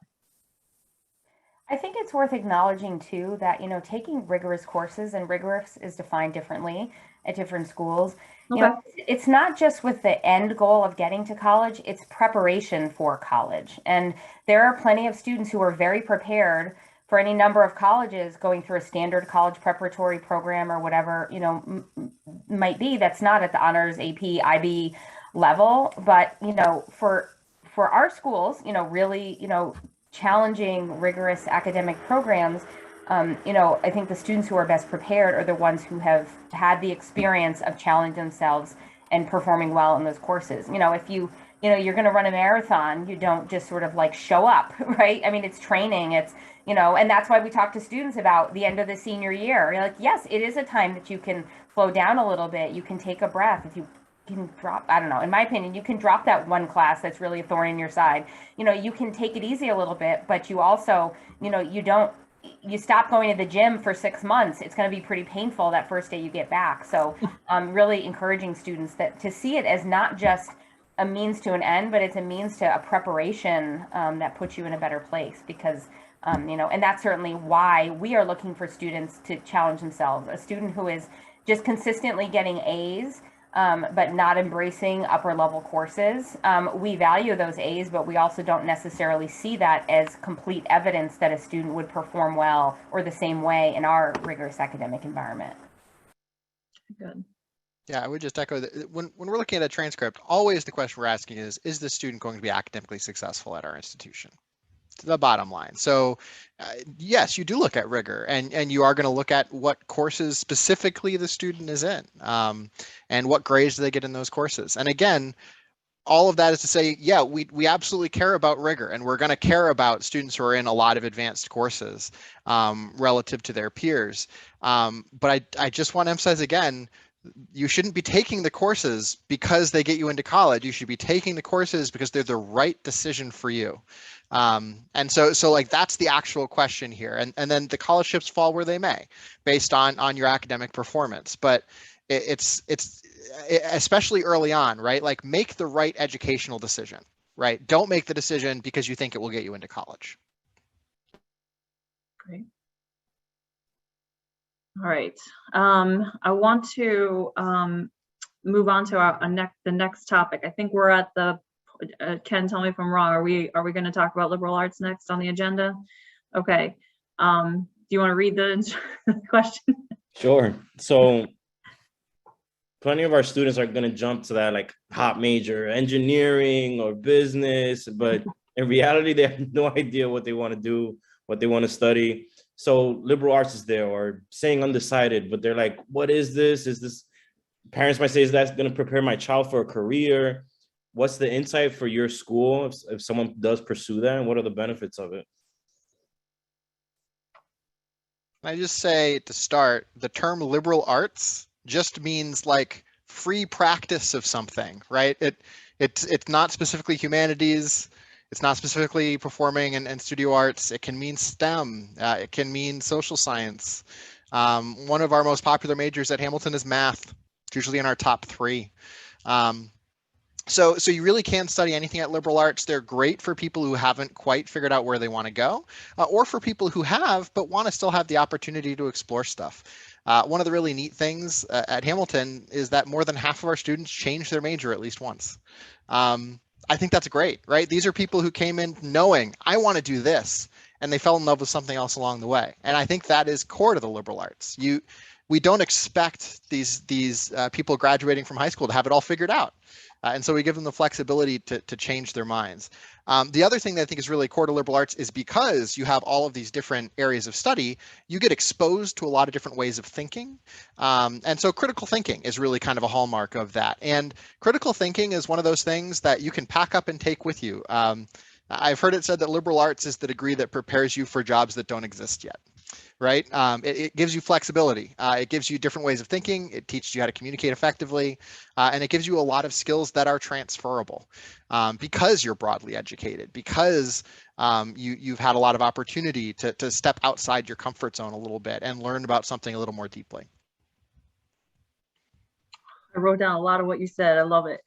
I think it's worth acknowledging too that, taking rigorous courses, and rigorous is defined differently at different schools.
Okay.
It's not just with the end goal of getting to college, it's preparation for college. And there are plenty of students who are very prepared for any number of colleges going through a standard college preparatory program or whatever, might be, that's not at the honors, AP, IB level. But, for our schools, really, challenging, rigorous academic programs, I think the students who are best prepared are the ones who have had the experience of challenging themselves and performing well in those courses. If you're going to run a marathon, you don't just sort of like show up, right? I mean, it's training, it's, and that's why we talk to students about the end of the senior year. You're like, yes, it is a time that you can slow down a little bit. You can take a breath. If you can drop, I don't know, in my opinion, you can drop that one class that's really a thorn in your side. You can take it easy a little bit, but you also, you stop going to the gym for 6 months. It's going to be pretty painful that first day you get back. So really encouraging students to see it as not just a means to an end, but it's a means to a preparation that puts you in a better place, because and that's certainly why we are looking for students to challenge themselves. A student who is just consistently getting A's, but not embracing upper level courses. We value those A's, but we also don't necessarily see that as complete evidence that a student would perform well or the same way in our rigorous academic environment.
Good.
Yeah, I would just echo that when we're looking at a transcript, always the question we're asking is the student going to be academically successful at our institution? The bottom line. So yes, you do look at rigor, and you are going to look at what courses specifically the student is in, and what grades do they get in those courses. And again, all of that is to say, yeah, we absolutely care about rigor, and we're going to care about students who are in a lot of advanced courses relative to their peers. But I just want to emphasize again, you shouldn't be taking the courses because they get you into college. You should be taking the courses because they're the right decision for you. And so like that's the actual question here. And then the college chips fall where they may, based on your academic performance. But it's especially early on, right? Like make the right educational decision, right? Don't make the decision because you think it will get you into college.
Great. All right. I want to move on to the next topic. I think we're at the Ken, tell me if I'm wrong. Are we going to talk about liberal arts next on the agenda? Okay. Do you want to read the question?
Sure. So plenty of our students are going to jump to that like hot major, engineering or business, but in reality, they have no idea what they want to do, what they want to study. So liberal arts is there, or saying undecided, but they're like, what is this? Is this, parents might say, is that going to prepare my child for a career? What's the insight for your school if someone does pursue that, and what are the benefits of it?
I just say to start, the term liberal arts just means like free practice of something, right? It's not specifically humanities. It's not specifically performing and studio arts. It can mean STEM. It can mean social science. One of our most popular majors at Hamilton is math. It's usually in our top 3. So you really can study anything at liberal arts. They're great for people who haven't quite figured out where they want to go, or for people who have but want to still have the opportunity to explore stuff. One of the really neat things at Hamilton is that more than half of our students change their major at least once. I think that's great, right? These are people who came in knowing, I want to do this, and they fell in love with something else along the way. And I think that is core to the liberal arts. We don't expect these people graduating from high school to have it all figured out. And so we give them the flexibility to change their minds. The other thing that I think is really core to liberal arts is because you have all of these different areas of study, you get exposed to a lot of different ways of thinking. And so critical thinking is really kind of a hallmark of that. And critical thinking is one of those things that you can pack up and take with you. I've heard it said that liberal arts is the degree that prepares you for jobs that don't exist yet. Right? It gives you flexibility. It gives you different ways of thinking. It teaches you how to communicate effectively. And it gives you a lot of skills that are transferable because you're broadly educated, because you've had a lot of opportunity to step outside your comfort zone a little bit and learn about something a little more deeply.
I wrote down a lot of what you said. I love it.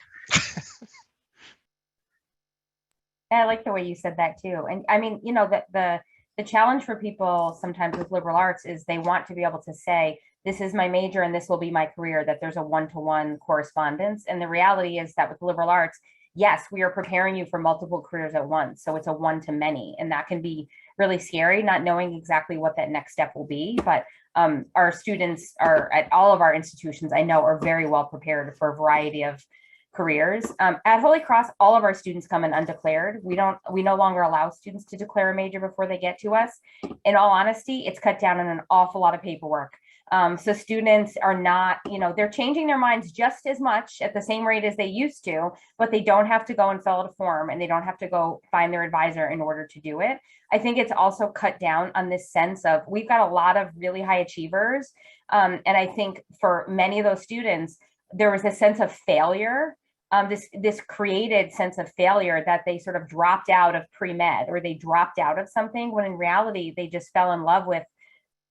I like the way you said that too. And I mean, you know, the challenge for people sometimes with liberal arts is they want to be able to say, this is my major and this will be my career, that there's a one-to-one correspondence. And the reality is that with liberal arts, yes, we are preparing you for multiple careers at once. So it's a one-to-many, and that can be really scary, not knowing exactly what that next step will be. But our students are at all of our institutions, I know, are very well prepared for a variety of careers. At Holy Cross, all of our students come in undeclared. We no longer allow students to declare a major before they get to us. In all honesty, it's cut down on an awful lot of paperwork. So students are not, you know, they're changing their minds just as much at the same rate as they used to, but they don't have to go and fill out a form, and they don't have to go find their advisor in order to do it. I think it's also cut down on this sense of, we've got a lot of really high achievers. And I think for many of those students, there was a sense of failure, this created sense of failure, that they sort of dropped out of pre-med, or they dropped out of something, when in reality, they just fell in love with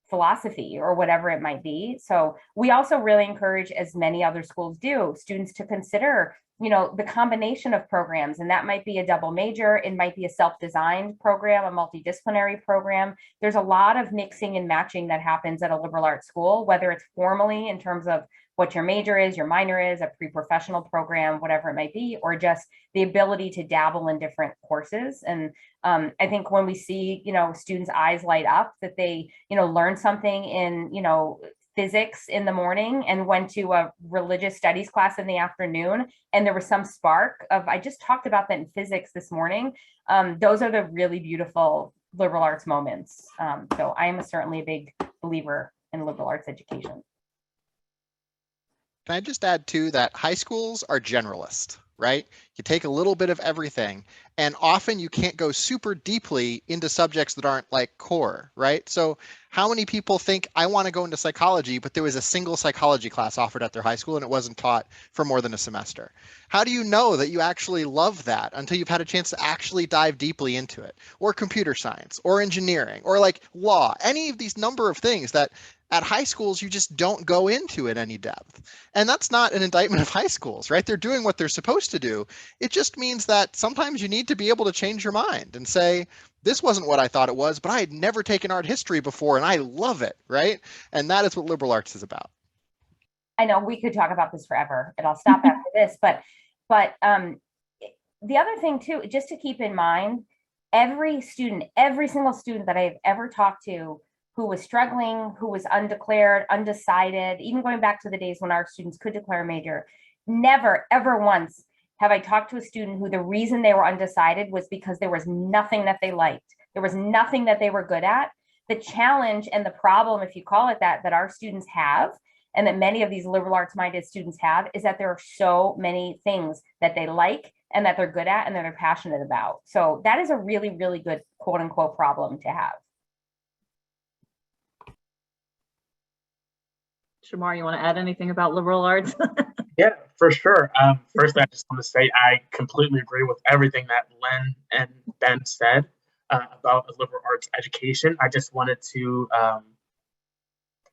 philosophy or whatever it might be. So we also really encourage, as many other schools do, students to consider, you know, the combination of programs. And that might be a double major, it might be a self-designed program, a multidisciplinary program. There's a lot of mixing and matching that happens at a liberal arts school, whether it's formally in terms of what your major is, your minor is, a pre-professional program, whatever it might be, or just the ability to dabble in different courses. And I think when we see, you know, students' eyes light up that they, you know, learn something in, you know, physics in the morning and went to a religious studies class in the afternoon, and there was some spark of, I just talked about that in physics this morning. Those are the really beautiful liberal arts moments. So I am certainly a big believer in liberal arts education.
Can I just add too that high schools are generalist, right? You take a little bit of everything, and often you can't go super deeply into subjects that aren't like core, right? So how many people think I want to go into psychology, but there was a single psychology class offered at their high school and it wasn't taught for more than a semester? How do you know that you actually love that until you've had a chance to actually dive deeply into it? Or computer science, or engineering, or like law, any of these number of things that at high schools you just don't go into in any depth. And that's not an indictment of high schools, right? They're doing what they're supposed to do. It just means that sometimes you need to be able to change your mind and say, this wasn't what I thought it was, but I had never taken art history before and I love it, right? And that is what liberal arts is about.
I know we could talk about this forever, and I'll stop after this, but the other thing too, just to keep in mind, every single student that I've ever talked to who was struggling, who was undeclared, undecided, even going back to the days when our students could declare a major, never, ever once have I talked to a student who the reason they were undecided was because there was nothing that they liked. There was nothing that they were good at. The challenge and the problem, if you call it that our students have, and that many of these liberal arts minded students have, is that there are so many things that they like and that they're good at and that they're passionate about. So that is a really, really good quote unquote problem to have.
Shamar, you want to add anything about liberal arts?
Yeah, for sure. First, I just want to say I completely agree with everything that Len and Ben said about a liberal arts education. I just wanted to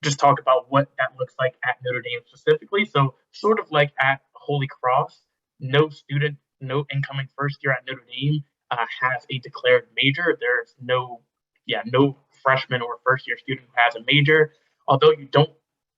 just talk about what that looks like at Notre Dame specifically. So sort of like at Holy Cross, no incoming first year at Notre Dame has a declared major. There's no freshman or first year student who has a major. Although you don't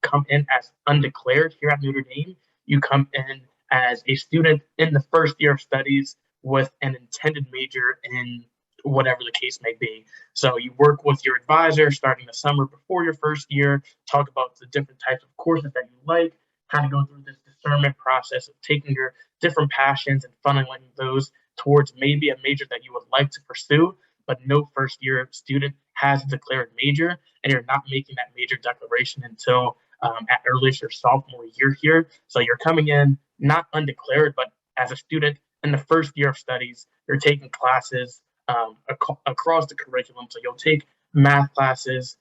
come in as undeclared here at Notre Dame, you come in as a student in the first year of studies with an intended major in whatever the case may be. So you work with your advisor starting the summer before your first year, talk about the different types of courses that you like, kind of go through this discernment process of taking your different passions and funneling those towards maybe a major that you would like to pursue, but no first year student has a declared major, and you're not making that major declaration until at earliest your sophomore year here. So you're coming in not undeclared, but as a student in the first year of studies, you're taking classes across the curriculum. So you'll take math classes,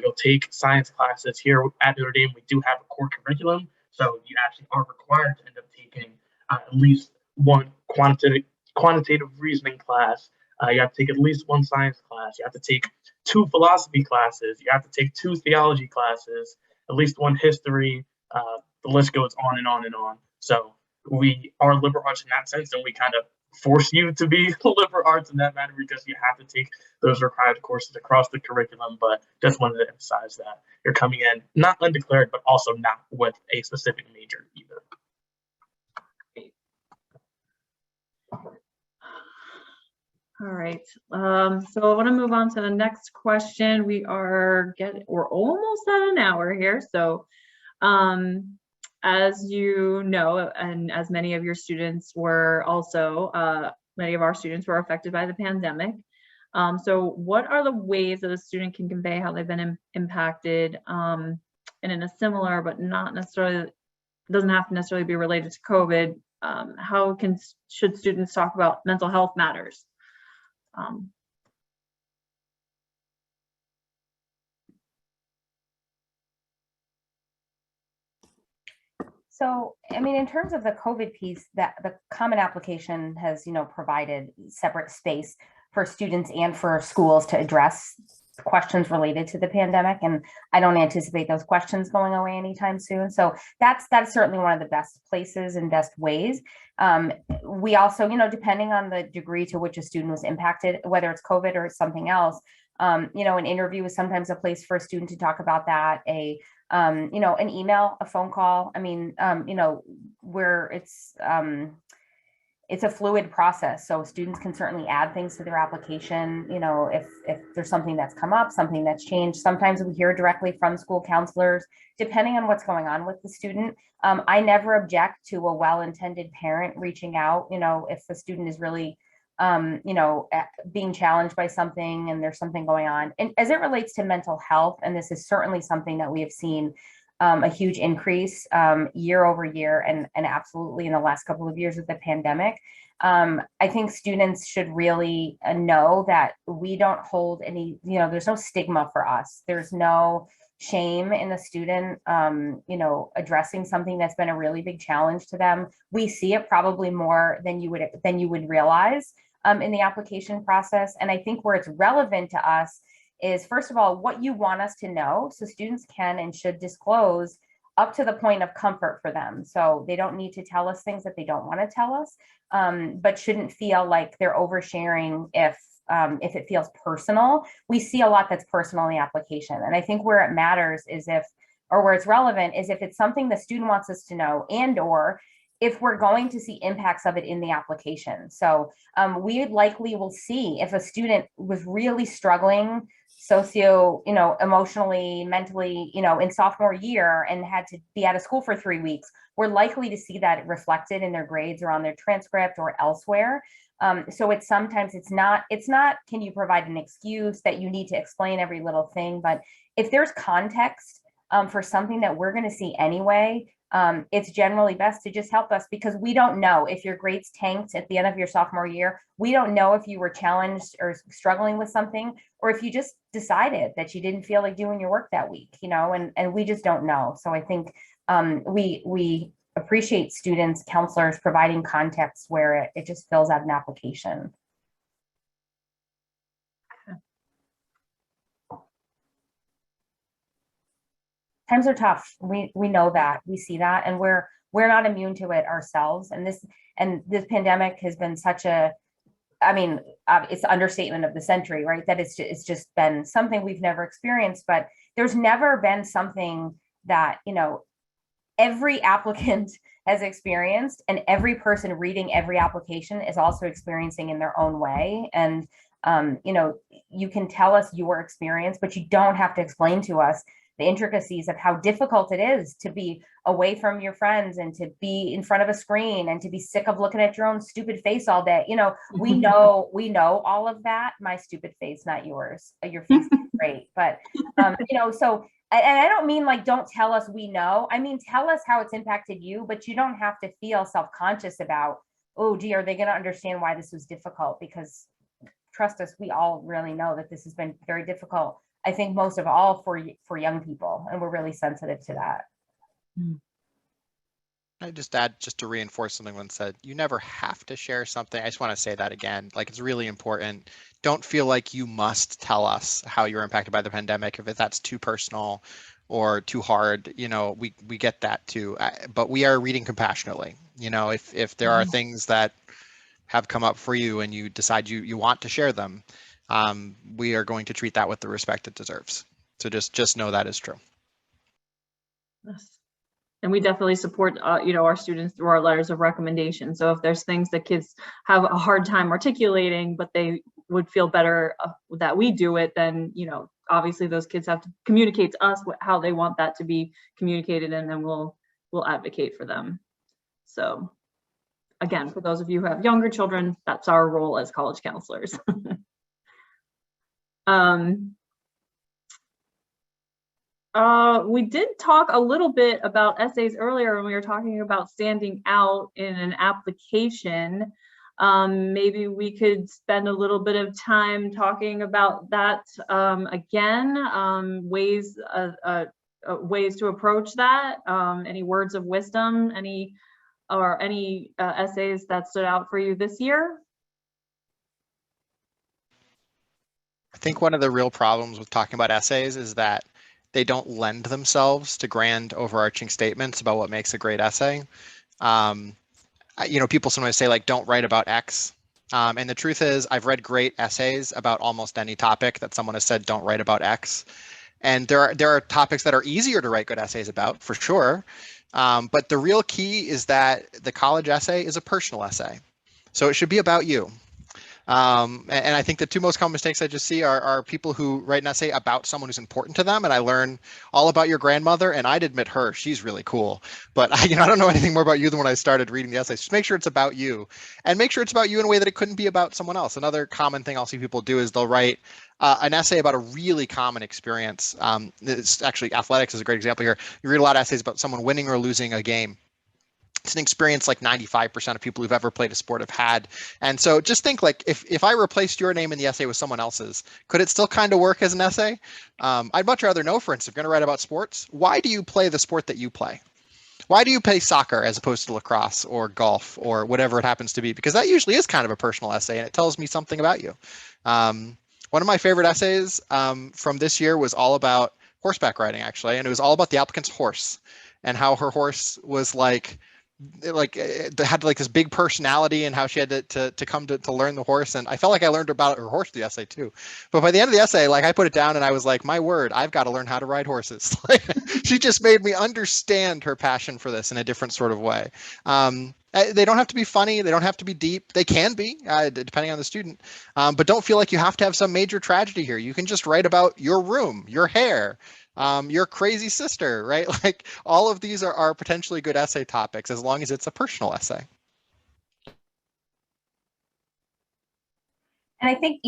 you'll take science classes. Here at Notre Dame, we do have a core curriculum. So you actually are required to end up taking at least one quantitative reasoning class. You have to take at least one science class. You have to take 2 philosophy classes. You have to take 2 theology classes, at least 1 history. The list goes on and on and on. So we are liberal arts in that sense, and we kind of force you to be liberal arts in that matter because you have to take those required courses across the curriculum. But just wanted to emphasize that you're coming in not undeclared, but also not with a specific major either.
All right, so I want to move on to the next question. We're almost at an hour here. So as you know, and as many of your students were also, many of our students were affected by the pandemic. So what are the ways that a student can convey how they've been impacted and in a similar, but not necessarily, doesn't have to necessarily be related to COVID? Should students talk about mental health matters?
So, I mean, in terms of the COVID piece, that the Common Application has, provided separate space for students and for schools to address questions related to the pandemic. And I don't anticipate those questions going away anytime soon. So that's certainly one of the best places and best ways. We also, depending on the degree to which a student was impacted, whether it's COVID or something else, an interview is sometimes a place for a student to talk about that, an email, a phone call. I mean, where it's a fluid process. So students can certainly add things to their application. If there's something that's come up, something that's changed. Sometimes we hear directly from school counselors, depending on what's going on with the student. I never object to a well-intended parent reaching out, if the student is really, being challenged by something and there's something going on. And as it relates to mental health, and this is certainly something that we have seen a huge increase year over year, and absolutely in the last couple of years of the pandemic. I think students should really know that we don't hold any, there's no stigma for us. There's no shame in the student, addressing something that's been a really big challenge to them. We see it probably more than you would realize in the application process. And I think where it's relevant to us is, first of all, what you want us to know. So students can and should disclose up to the point of comfort for them. So they don't need to tell us things that they don't want to tell us, but shouldn't feel like they're oversharing if it feels personal. We see a lot that's personal in the application. And I think where it matters is where it's relevant is if it's something the student wants us to know, and or if we're going to see impacts of it in the application. So we likely will see if a student was really struggling emotionally, mentally, in sophomore year and had to be out of school for 3 weeks, we're likely to see that reflected in their grades or on their transcript or elsewhere. So it's not, can you provide an excuse that you need to explain every little thing, but if there's context for something that we're going to see anyway, it's generally best to just help us, because we don't know if your grades tanked at the end of your sophomore year. We don't know if you were challenged or struggling with something, or if you just decided that you didn't feel like doing your work that week, and we just don't know. So I think we appreciate students, counselors providing context where it just fills out an application. Times are tough. We know that, we see that, and we're not immune to it ourselves. And this pandemic has been such a, it's the understatement of the century, right? That it's just been something we've never experienced, but there's never been something that, every applicant has experienced, and every person reading every application is also experiencing in their own way. And, you can tell us your experience, but you don't have to explain to us the intricacies of how difficult it is to be away from your friends and to be in front of a screen and to be sick of looking at your own stupid face all day. We know all of that. My stupid face, not yours. Your face is great. But, so, and I don't mean like, don't tell us we know. I mean, tell us how it's impacted you, but you don't have to feel self-conscious about, oh, gee, are they going to understand why this was difficult? Because trust us, we all really know that this has been very difficult. I think most of all for young people, and we're really sensitive to that.
I just add, just to reinforce something Lynn said, you never have to share something. I just want to say that again, like, it's really important. Don't feel like you must tell us how you're impacted by the pandemic. If that's too personal or too hard, we get that too. But we are reading compassionately. If there are things that have come up for you and you decide you want to share them, we are going to treat that with the respect it deserves. So just know that is true.
Yes. And we definitely support, our students through our letters of recommendation. So if there's things that kids have a hard time articulating, but they would feel better that we do it, then, obviously those kids have to communicate to us how they want that to be communicated, and then we'll advocate for them. So again, for those of you who have younger children, that's our role as college counselors. We did talk a little bit about essays earlier when we were talking about standing out in an application. Maybe we could spend a little bit of time talking about that again, ways to approach that. Any words of wisdom, any essays that stood out for you this year?
I think one of the real problems with talking about essays is that they don't lend themselves to grand overarching statements about what makes a great essay. People sometimes say, like, don't write about X. And the truth is, I've read great essays about almost any topic that someone has said, don't write about X. And there are topics that are easier to write good essays about, for sure. But the real key is that the college essay is a personal essay. So it should be about you. And I think the two most common mistakes I just see are people who write an essay about someone who's important to them. And I learn all about your grandmother, and I'd admit her, she's really cool. But I don't know anything more about you than when I started reading the essays. Just make sure it's about you, and make sure it's about you in a way that it couldn't be about someone else. Another common thing I'll see people do is they'll write an essay about a really common experience. It's actually athletics is a great example here. You read a lot of essays about someone winning or losing a game. It's an experience like 95% of people who've ever played a sport have had. And so just think, like, if I replaced your name in the essay with someone else's, could it still kind of work as an essay? I'd much rather know, for instance, if you're going to write about sports, why do you play the sport that you play? Why do you play soccer as opposed to lacrosse or golf or whatever it happens to be? Because that usually is kind of a personal essay, and it tells me something about you. One of my favorite essays from this year was all about horseback riding, actually, and it was all about the applicant's horse and how her horse was had like this big personality and how she had to come to learn the horse. And I felt like I learned about her horse the essay too. But by the end of the essay, like, I put it down and I was like, my word, I've got to learn how to ride horses. Like, she just made me understand her passion for this in a different sort of way. They don't have to be funny. They don't have to be deep. They can be, depending on the student. But don't feel like you have to have some major tragedy here. You can just write about your room, your hair, your crazy sister, right? Like, all of these are potentially good essay topics as long as it's a personal essay.
And I think,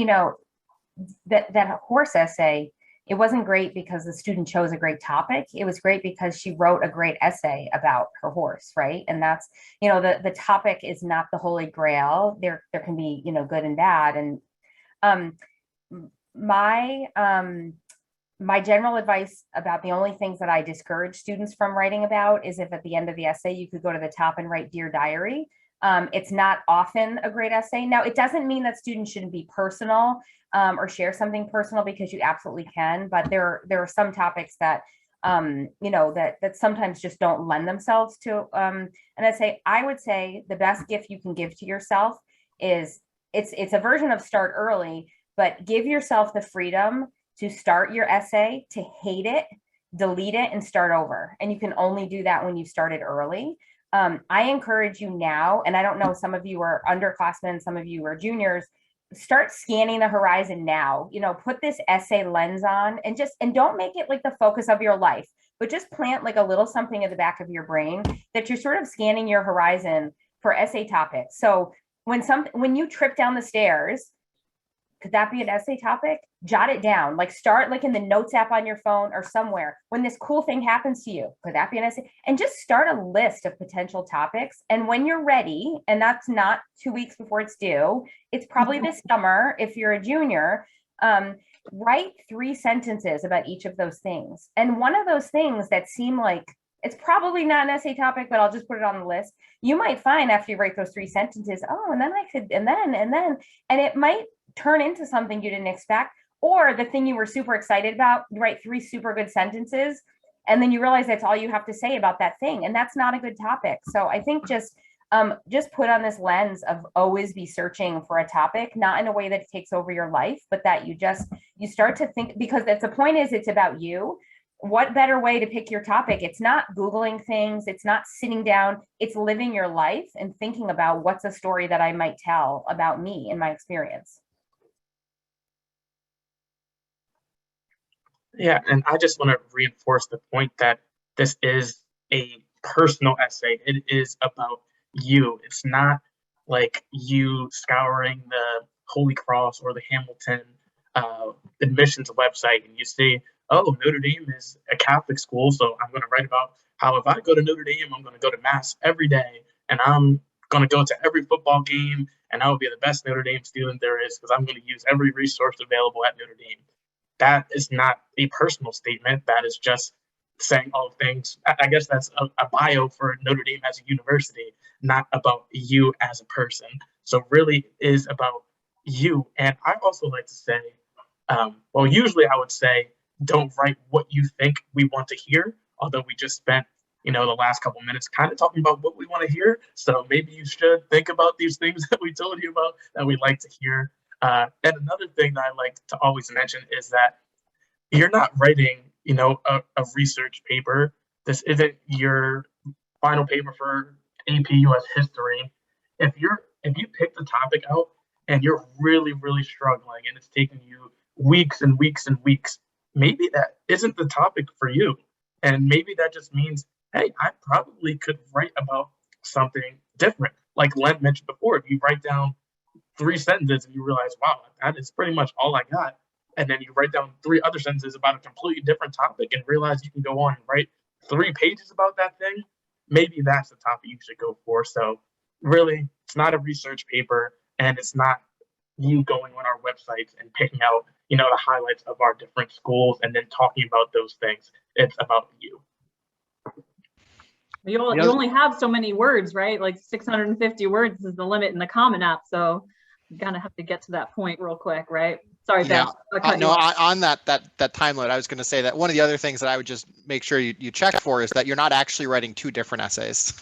that horse essay, it wasn't great because the student chose a great topic. It was great because she wrote a great essay about her horse, right? And that's, the topic is not the holy grail. There can be, good and bad. And my general advice about the only things that I discourage students from writing about is if at the end of the essay you could go to the top and write Dear Diary. It's not often a great essay. Now, it doesn't mean that students shouldn't be personal or share something personal, because you absolutely can. But there are some topics that that sometimes just don't lend themselves to an essay. I would say the best gift you can give to yourself is it's a version of start early, but give yourself the freedom to start your essay, to hate it, delete it, and start over. And you can only do that when you started early. I encourage you now, and I don't know, some of you are underclassmen, some of you are juniors, start scanning the horizon now. Put this essay lens on, and don't make it like the focus of your life, but just plant like a little something in the back of your brain that you're sort of scanning your horizon for essay topics. So when you trip down the stairs, could that be an essay topic? Jot it down, like start like in the notes app on your phone or somewhere. When this cool thing happens to you, could that be an essay? And just start a list of potential topics. And when you're ready, and that's not 2 weeks before it's due, it's probably this summer if you're a junior, write 3 sentences about each of those things. And one of those things that seem like it's probably not an essay topic, but I'll just put it on the list. You might find after you write those 3 sentences, and then I could, and it might turn into something you didn't expect, or the thing you were super excited about. You write 3 super good sentences, and then you realize that's all you have to say about that thing, and that's not a good topic. So I think just put on this lens of always be searching for a topic, not in a way that it takes over your life, but that you start to think, because the point is it's about you. What better way to pick your topic? It's not Googling things. It's not sitting down. It's living your life and thinking about what's a story that I might tell about me and my experience.
Yeah, and I just want to reinforce the point that this is a personal essay. It is about you. It's not like you scouring the Holy Cross or the Hamilton admissions website and you see, oh, Notre Dame is a Catholic school, so I'm going to write about how if I go to Notre Dame, I'm going to go to Mass every day, and I'm going to go to every football game, and I will be the best Notre Dame student there is because I'm going to use every resource available at Notre Dame. That is not a personal statement. That is just saying all things. I guess that's a bio for Notre Dame as a university, not about you as a person. So really is about you. And I also like to say, usually I would say, don't write what you think we want to hear, although we just spent, the last couple minutes kind of talking about what we want to hear. So maybe you should think about these things that we told you about that we like to hear. And another thing that I like to always mention is that you're not writing, a research paper. This isn't your final paper for AP US history. If you pick the topic out and you're really, really struggling and it's taking you weeks and weeks and weeks, maybe that isn't the topic for you. And maybe that just means, hey, I probably could write about something different. Like Len mentioned before, if you write down 3 sentences and you realize, wow, that is pretty much all I got. And then you write down 3 other sentences about a completely different topic and realize you can go on and write 3 pages about that thing. Maybe that's the topic you should go for. So really, it's not a research paper, and it's not you going on our websites and picking out, the highlights of our different schools and then talking about those things. It's about you.
You only have so many words, right? Like 650 words is the limit in the Common App. So you kind of have to get to that point real quick, right? Sorry, Ben.
On that time limit, I was going to say that one of the other things that I would just make sure you check for is that you're not actually writing 2 different essays.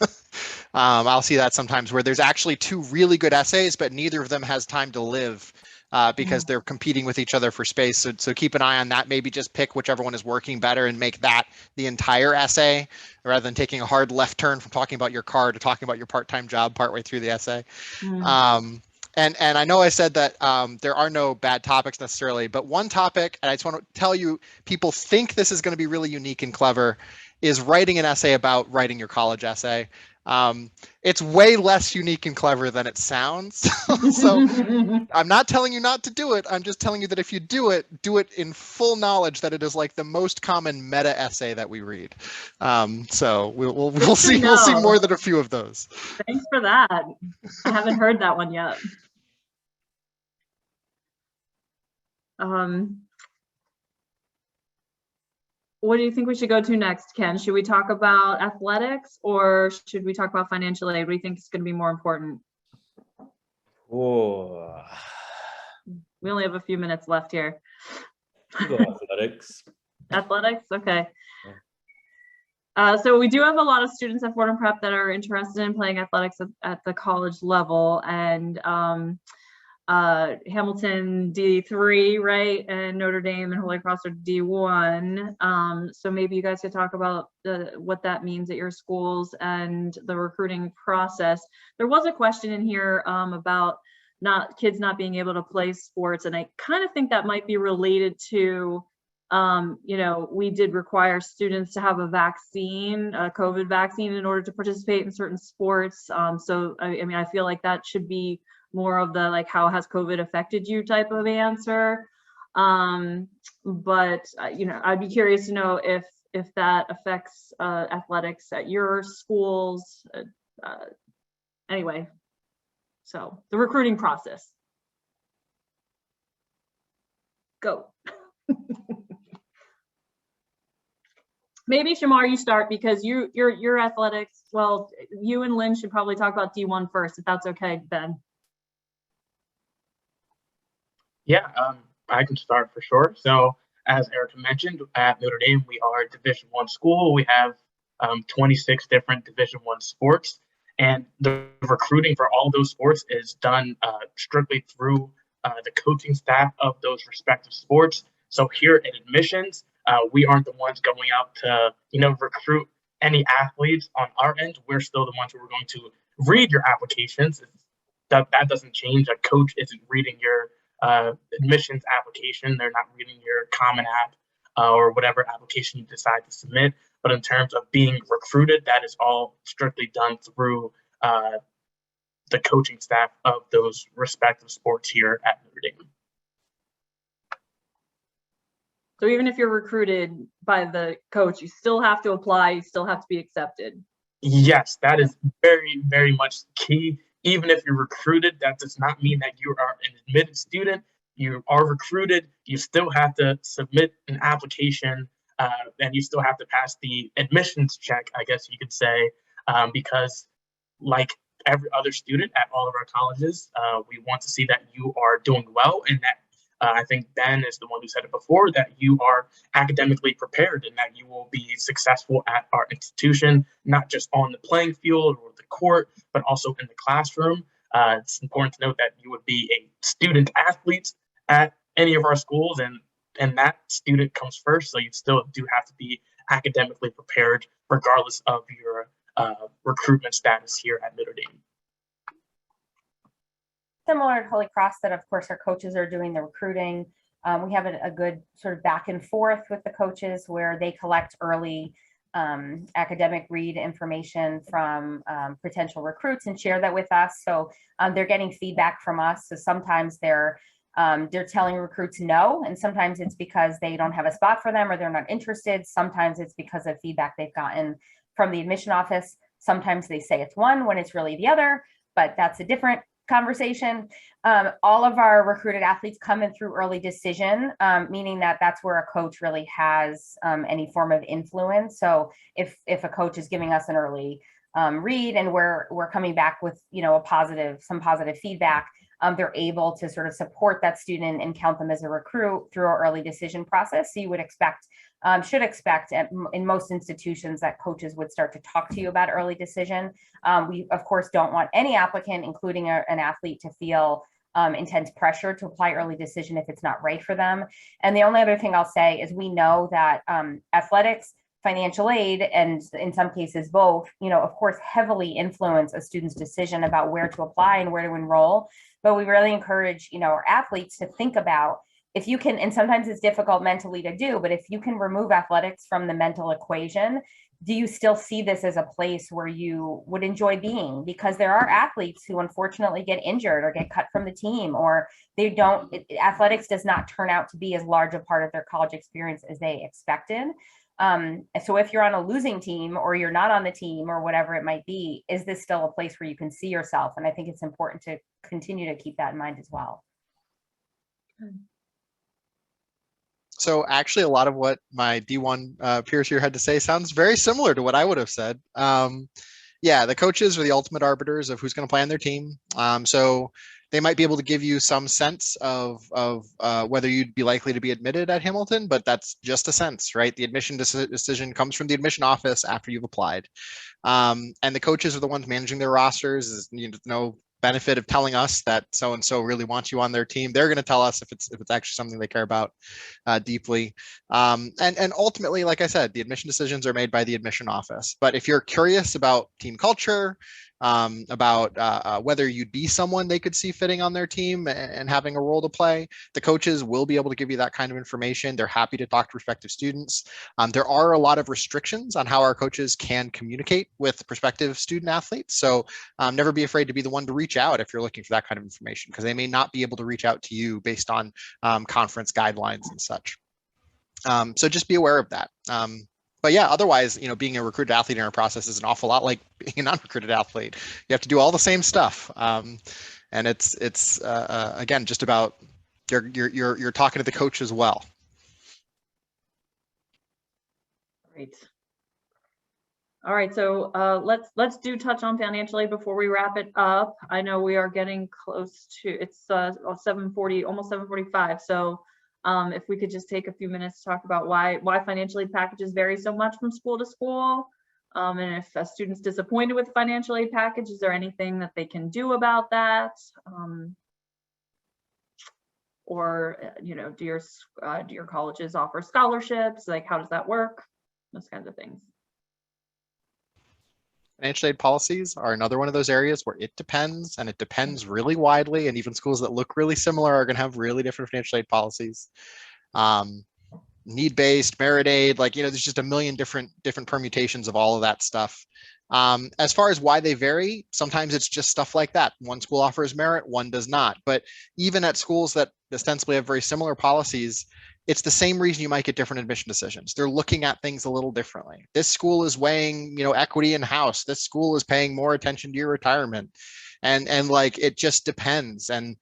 I'll see that sometimes where there's actually 2 really good essays, but neither of them has time to live because they're competing with each other for space. So keep an eye on that. Maybe just pick whichever one is working better and make that the entire essay rather than taking a hard left turn from talking about your car to talking about your part-time job partway through the essay. And I know I said that there are no bad topics necessarily, but one topic, and I just want to tell you, people think this is going to be really unique and clever, is writing an essay about writing your college essay. It's way less unique and clever than it sounds. So I'm not telling you not to do it. I'm just telling you that if you do it in full knowledge that it is like the most common meta essay that we read. So we'll see more than a few of those.
Thanks for that. I haven't heard that one yet. What do you think we should go to next, Ken? Should we talk about athletics or should we talk about financial aid? What do you think is going to be more important?
Oh,
we only have a few minutes left here.
Go athletics.
Athletics, okay. So we do have a lot of students at Fordham Prep that are interested in playing athletics at the college level, and Hamilton D3, right, and Notre Dame and Holy Cross are D1. So maybe you guys could talk about what that means at your schools and the recruiting process. There was a question in here about kids not being able to play sports, and I kind of think that might be related to we did require students to have a vaccine, a COVID vaccine, in order to participate in certain sports. So I feel like that should be more of the like, how has COVID affected you type of answer. But I'd be curious to know if that affects athletics at your schools. Anyway, so the recruiting process. Go. Maybe Shamar, you start because your athletics. Well, you and Lynn should probably talk about D1 first, if that's okay, Ben.
Yeah, I can start for sure. So as Erica mentioned, at Notre Dame, we are a Division I school. We have 26 different Division I sports, and the recruiting for all those sports is done strictly through the coaching staff of those respective sports. So here at admissions, we aren't the ones going out to, recruit any athletes on our end. We're still the ones who are going to read your applications. That doesn't change. A coach isn't reading your admissions application. They're not reading your Common App or whatever application you decide to submit. But in terms of being recruited, that is all strictly done through the coaching staff of those respective sports here at Notre Dame.
So even if you're recruited by the coach, you still have to apply, you still have to be accepted.
Yes, that is very, very much key. Even if you're recruited, that does not mean that you are an admitted student. You are recruited, you still have to submit an application, and you still have to pass the admissions check, I guess you could say, because like every other student at all of our colleges, we want to see that you are doing well, and that I think Ben is the one who said it before, that you are academically prepared and that you will be successful at our institution, not just on the playing field or the court, but also in the classroom. It's important to note that you would be a student athlete at any of our schools, and that student comes first. So you still do have to be academically prepared regardless of your recruitment status here at Notre Dame.
similar to Holy Cross, that of course our coaches are doing the recruiting. We have a good sort of back and forth with the coaches where they collect early academic read information from potential recruits and share that with us. So they're getting feedback from us. So sometimes they're telling recruits no, and sometimes it's because they don't have a spot for them or they're not interested. Sometimes it's because of feedback they've gotten from the admission office. Sometimes they say it's one when it's really the other, but that's a different conversation. All of our recruited athletes come in through early decision, meaning that that's where a coach really has any form of influence. So if a coach is giving us an early read and we're coming back with, you know, some positive feedback, they're able to sort of support that student and count them as a recruit through our early decision process. So you would should expect in most institutions that coaches would start to talk to you about early decision. We of course don't want any applicant, including an athlete, to feel intense pressure to apply early decision if it's not right for them. And the only other thing I'll say is we know that athletics, financial aid, and in some cases both, you know, of course, heavily influence a student's decision about where to apply and where to enroll. But we really encourage, you know, our athletes to think about, if you can, and sometimes it's difficult mentally to do, but if you can remove athletics from the mental equation, do you still see this as a place where you would enjoy being? Because there are athletes who unfortunately get injured or get cut from the team, or athletics does not turn out to be as large a part of their college experience as they expected. So if you're on a losing team or you're not on the team or whatever it might be, is this still a place where you can see yourself? And I think it's important to continue to keep that in mind as well.
So actually, a lot of what my D1 peers here had to say sounds very similar to what I would have said. Yeah, the coaches are the ultimate arbiters of who's going to play on their team. So they might be able to give you some sense of whether you'd be likely to be admitted at Hamilton, but that's just a sense, right? The admission decision comes from the admission office after you've applied. And the coaches are the ones managing their rosters. There's, you know, benefit of telling us that so-and-so really wants you on their team. They're going to tell us if it's actually something they care about deeply. And ultimately, like I said, the admission decisions are made by the admission office. But if you're curious about team culture, about whether you'd be someone they could see fitting on their team and having a role to play, the coaches will be able to give you that kind of information. They're happy to talk to prospective students. There are a lot of restrictions on how our coaches can communicate with prospective student athletes. So never be afraid to be the one to reach out if you're looking for that kind of information, because they may not be able to reach out to you based on conference guidelines and such. So just be aware of that. But yeah, otherwise, you know, being a recruited athlete in our process is an awful lot like being a non-recruited athlete. You have to do all the same stuff, and it's again just about you're talking to the coach as well.
Great. All right, so let's touch on financial aid before we wrap it up. I know we are getting close to, it's 7:40, almost 7:45. So if we could just take a few minutes to talk about why financial aid packages vary so much from school to school, and if a student's disappointed with the financial aid package, is there anything that they can do about that? Or you know, do your colleges offer scholarships? Like, how does that work? Those kinds of things.
Financial aid policies are another one of those areas where it depends, and it depends really widely, and even schools that look really similar are going to have really different financial aid policies. Need-based, merit aid, like, you know, there's just a million different permutations of all of that stuff. As far as why they vary, sometimes it's just stuff like that. One school offers merit, one does not. But even at schools that ostensibly have very similar policies, it's the same reason you might get different admission decisions. They're looking at things a little differently. This school is weighing, you know, equity in house. This school is paying more attention to your retirement. And like, it just depends. And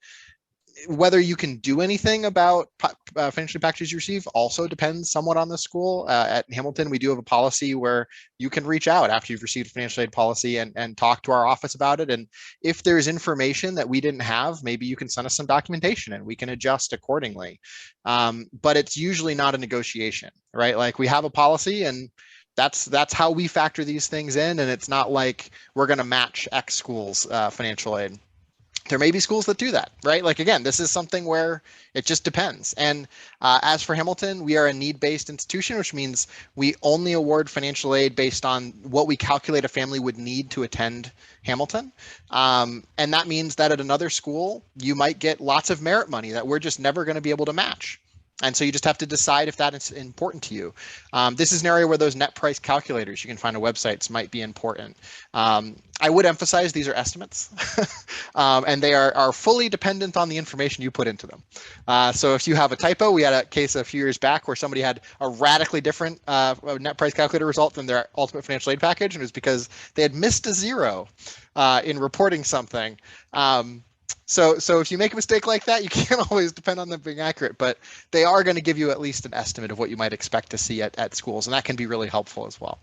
whether you can do anything about financial aid packages you receive also depends somewhat on the school. At Hamilton, we do have a policy where you can reach out after you've received a financial aid policy and talk to our office about it. And if there's information that we didn't have, maybe you can send us some documentation and we can adjust accordingly. But it's usually not a negotiation, right? Like, we have a policy, and that's how we factor these things in. And it's not like we're going to match X school's financial aid. There may be schools that do that, right? Like, again, this is something where it just depends. And as for Hamilton, we are a need-based institution, which means we only award financial aid based on what we calculate a family would need to attend Hamilton. And that means that at another school, you might get lots of merit money that we're just never going to be able to match. And so you just have to decide if that is important to you. This is an area where those net price calculators you can find on websites might be important. I would emphasize these are estimates, and they are fully dependent on the information you put into them. So if you have a typo, we had a case a few years back where somebody had a radically different net price calculator result than their ultimate financial aid package, and it was because they had missed a zero in reporting something. So if you make a mistake like that, you can't always depend on them being accurate, but they are going to give you at least an estimate of what you might expect to see at schools, and that can be really helpful as well.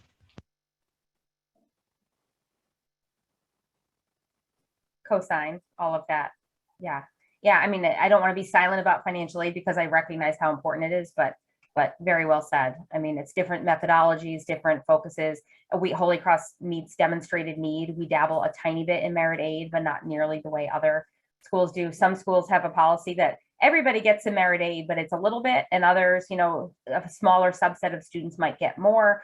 Cosign all of that. Yeah. I mean, I don't want to be silent about financial aid because I recognize how important it is, but very well said. I mean, it's different methodologies, different focuses. Holy Cross meets demonstrated need. We dabble a tiny bit in merit aid, but not nearly the way other schools do. Some schools have a policy that everybody gets a merit aid, but it's a little bit, and others, a smaller subset of students might get more.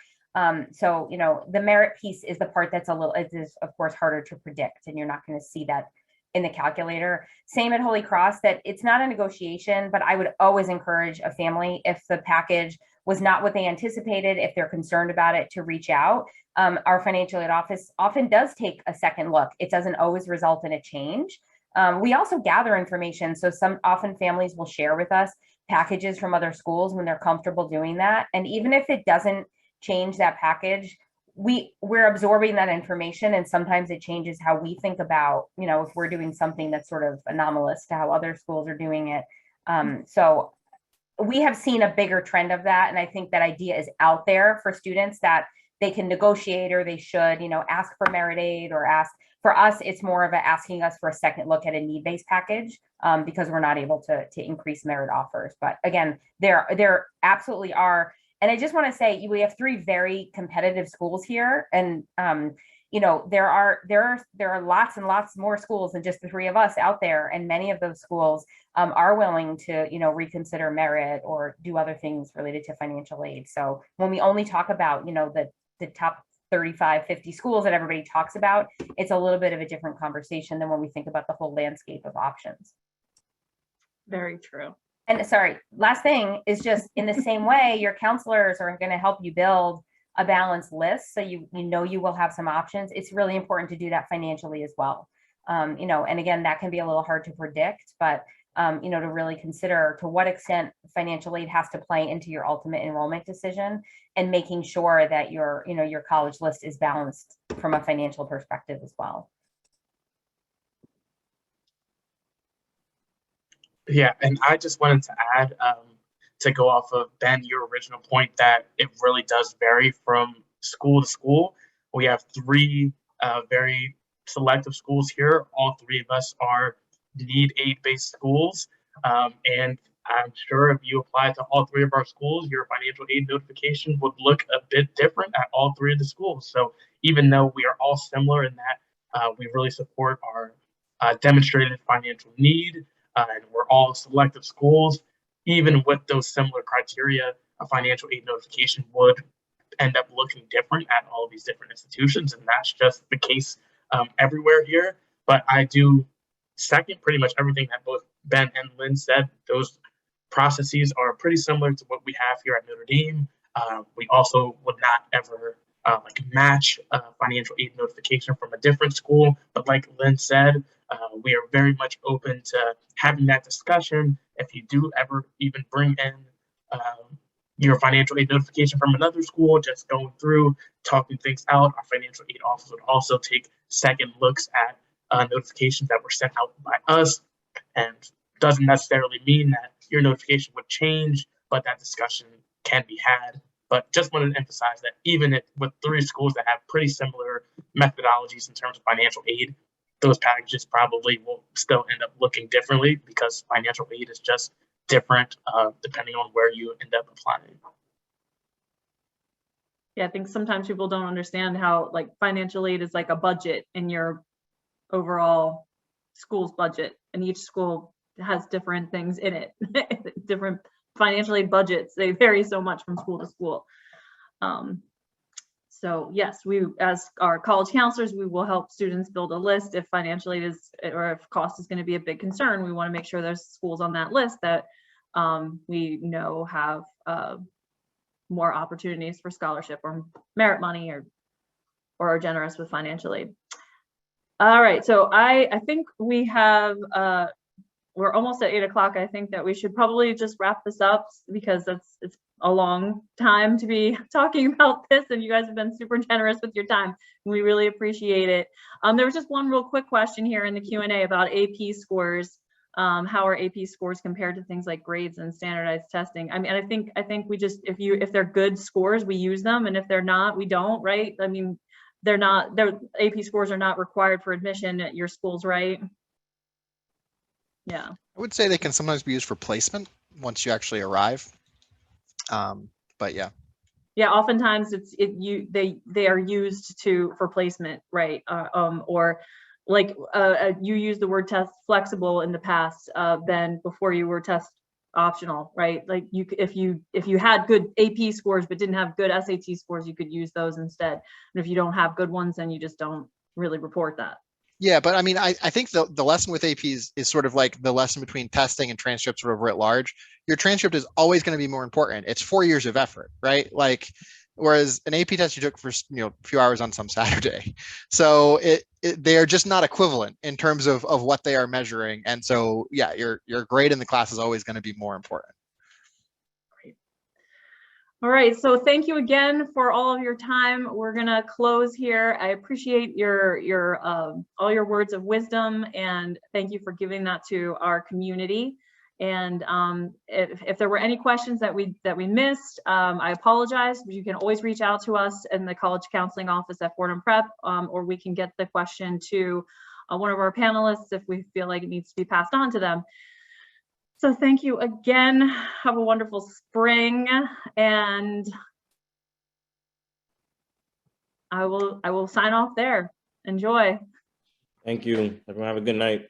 So, the merit piece is the part that's it is of course harder to predict, and you're not going to see that in the calculator. Same at Holy Cross, that it's not a negotiation, but I would always encourage a family, if the package was not what they anticipated, if they're concerned about it, to reach out. Our financial aid office often does take a second look. It doesn't always result in a change. We also gather information. So often families will share with us packages from other schools when they're comfortable doing that. And even if it doesn't change that package, we're absorbing that information, and sometimes it changes how we think about, if we're doing something that's sort of anomalous to how other schools are doing it. So we have seen a bigger trend of that. And I think that idea is out there for students, that they can negotiate, or they should, ask for merit aid, or ask. For us, it's more of asking us for a second look at a need-based package, because we're not able to increase merit offers. But again, there absolutely are. And I just want to say, we have 3 very competitive schools here, and there are lots and lots more schools than just the 3 of us out there, and many of those schools are willing to reconsider merit or do other things related to financial aid. So when we only talk about the top 35, 50 schools that everybody talks about, it's a little bit of a different conversation than when we think about the whole landscape of options.
Very true.
And sorry, last thing is just, in the same way, your counselors are going to help you build a balanced list, so you will have some options. It's really important to do that financially as well. And again, that can be a little hard to predict, but to really consider to what extent financial aid has to play into your ultimate enrollment decision, and making sure that your college list is balanced from a financial perspective as well.
Yeah, and I just wanted to add, to go off of Ben, your original point, that it really does vary from school to school. We have 3 very selective schools here. All 3 of us are need aid-based schools, and I'm sure if you apply to all 3 of our schools, your financial aid notification would look a bit different at all 3 of the schools. So even though we are all similar in that we really support our demonstrated financial need, and we're all selective schools, even with those similar criteria, a financial aid notification would end up looking different at all of these different institutions. And that's just the case everywhere here. But I do second pretty much everything that both Ben and Lynn said. Those processes are pretty similar to what we have here at Notre Dame. We also would not ever match a financial aid notification from a different school. But like Lynn said, we are very much open to having that discussion. If you do ever even bring in your financial aid notification from another school, just going through, talking things out, our financial aid office would also take second looks at notifications that were sent out by us. And doesn't necessarily mean that your notification would change, but that discussion can be had. But just wanted to emphasize that even with 3 schools that have pretty similar methodologies in terms of financial aid, those packages probably will still end up looking differently, because financial aid is just different depending on where you end up applying.
Yeah, I think sometimes people don't understand how financial aid is like a budget in your overall school's budget, and each school has different things in it, different financial aid budgets. They vary so much from school to school. So yes, we, as our college counselors, we will help students build a list if financial aid is, or if cost is going to be a big concern. We want to make sure there's schools on that list that we know have more opportunities for scholarship or merit money, or are generous with financial aid. All right, so I think we have, we're almost at 8 o'clock. I think that we should probably just wrap this up, because it's a long time to be talking about this, and you guys have been super generous with your time. We really appreciate it. There was just one real quick question here in the Q&A about AP scores. How are AP scores compared to things like grades and standardized testing? I mean, I think we just, if they're good scores, we use them, and if they're not, we don't, right? I mean, their AP scores are not required for admission at your schools, right? Yeah.
I would say they can sometimes be used for placement once you actually arrive. But yeah.
Yeah, oftentimes they are used for placement, right? Or like you used the word test flexible in the past, Ben, before you were test optional, right? Like if you had good AP scores but didn't have good SAT scores, you could use those instead. And if you don't have good ones, then you just don't really report that.
Yeah, but I mean, I think the lesson with APs is sort of like the lesson between testing and transcripts sort of writ large. Your transcript is always going to be more important. It's 4 years of effort, right? Like, whereas an AP test you took for a few hours on some Saturday. So they are just not equivalent in terms of what they are measuring. And so yeah, your grade in the class is always going to be more important.
All right, so thank you again for all of your time. We're gonna close here. I appreciate your all your words of wisdom, and thank you for giving that to our community. And if there were any questions that we missed, I apologize, but you can always reach out to us in the college counseling office at Fordham Prep, or we can get the question to one of our panelists if we feel like it needs to be passed on to them. So thank you again. Have a wonderful spring, and I will sign off there. Enjoy.
Thank you. Everyone have a good night.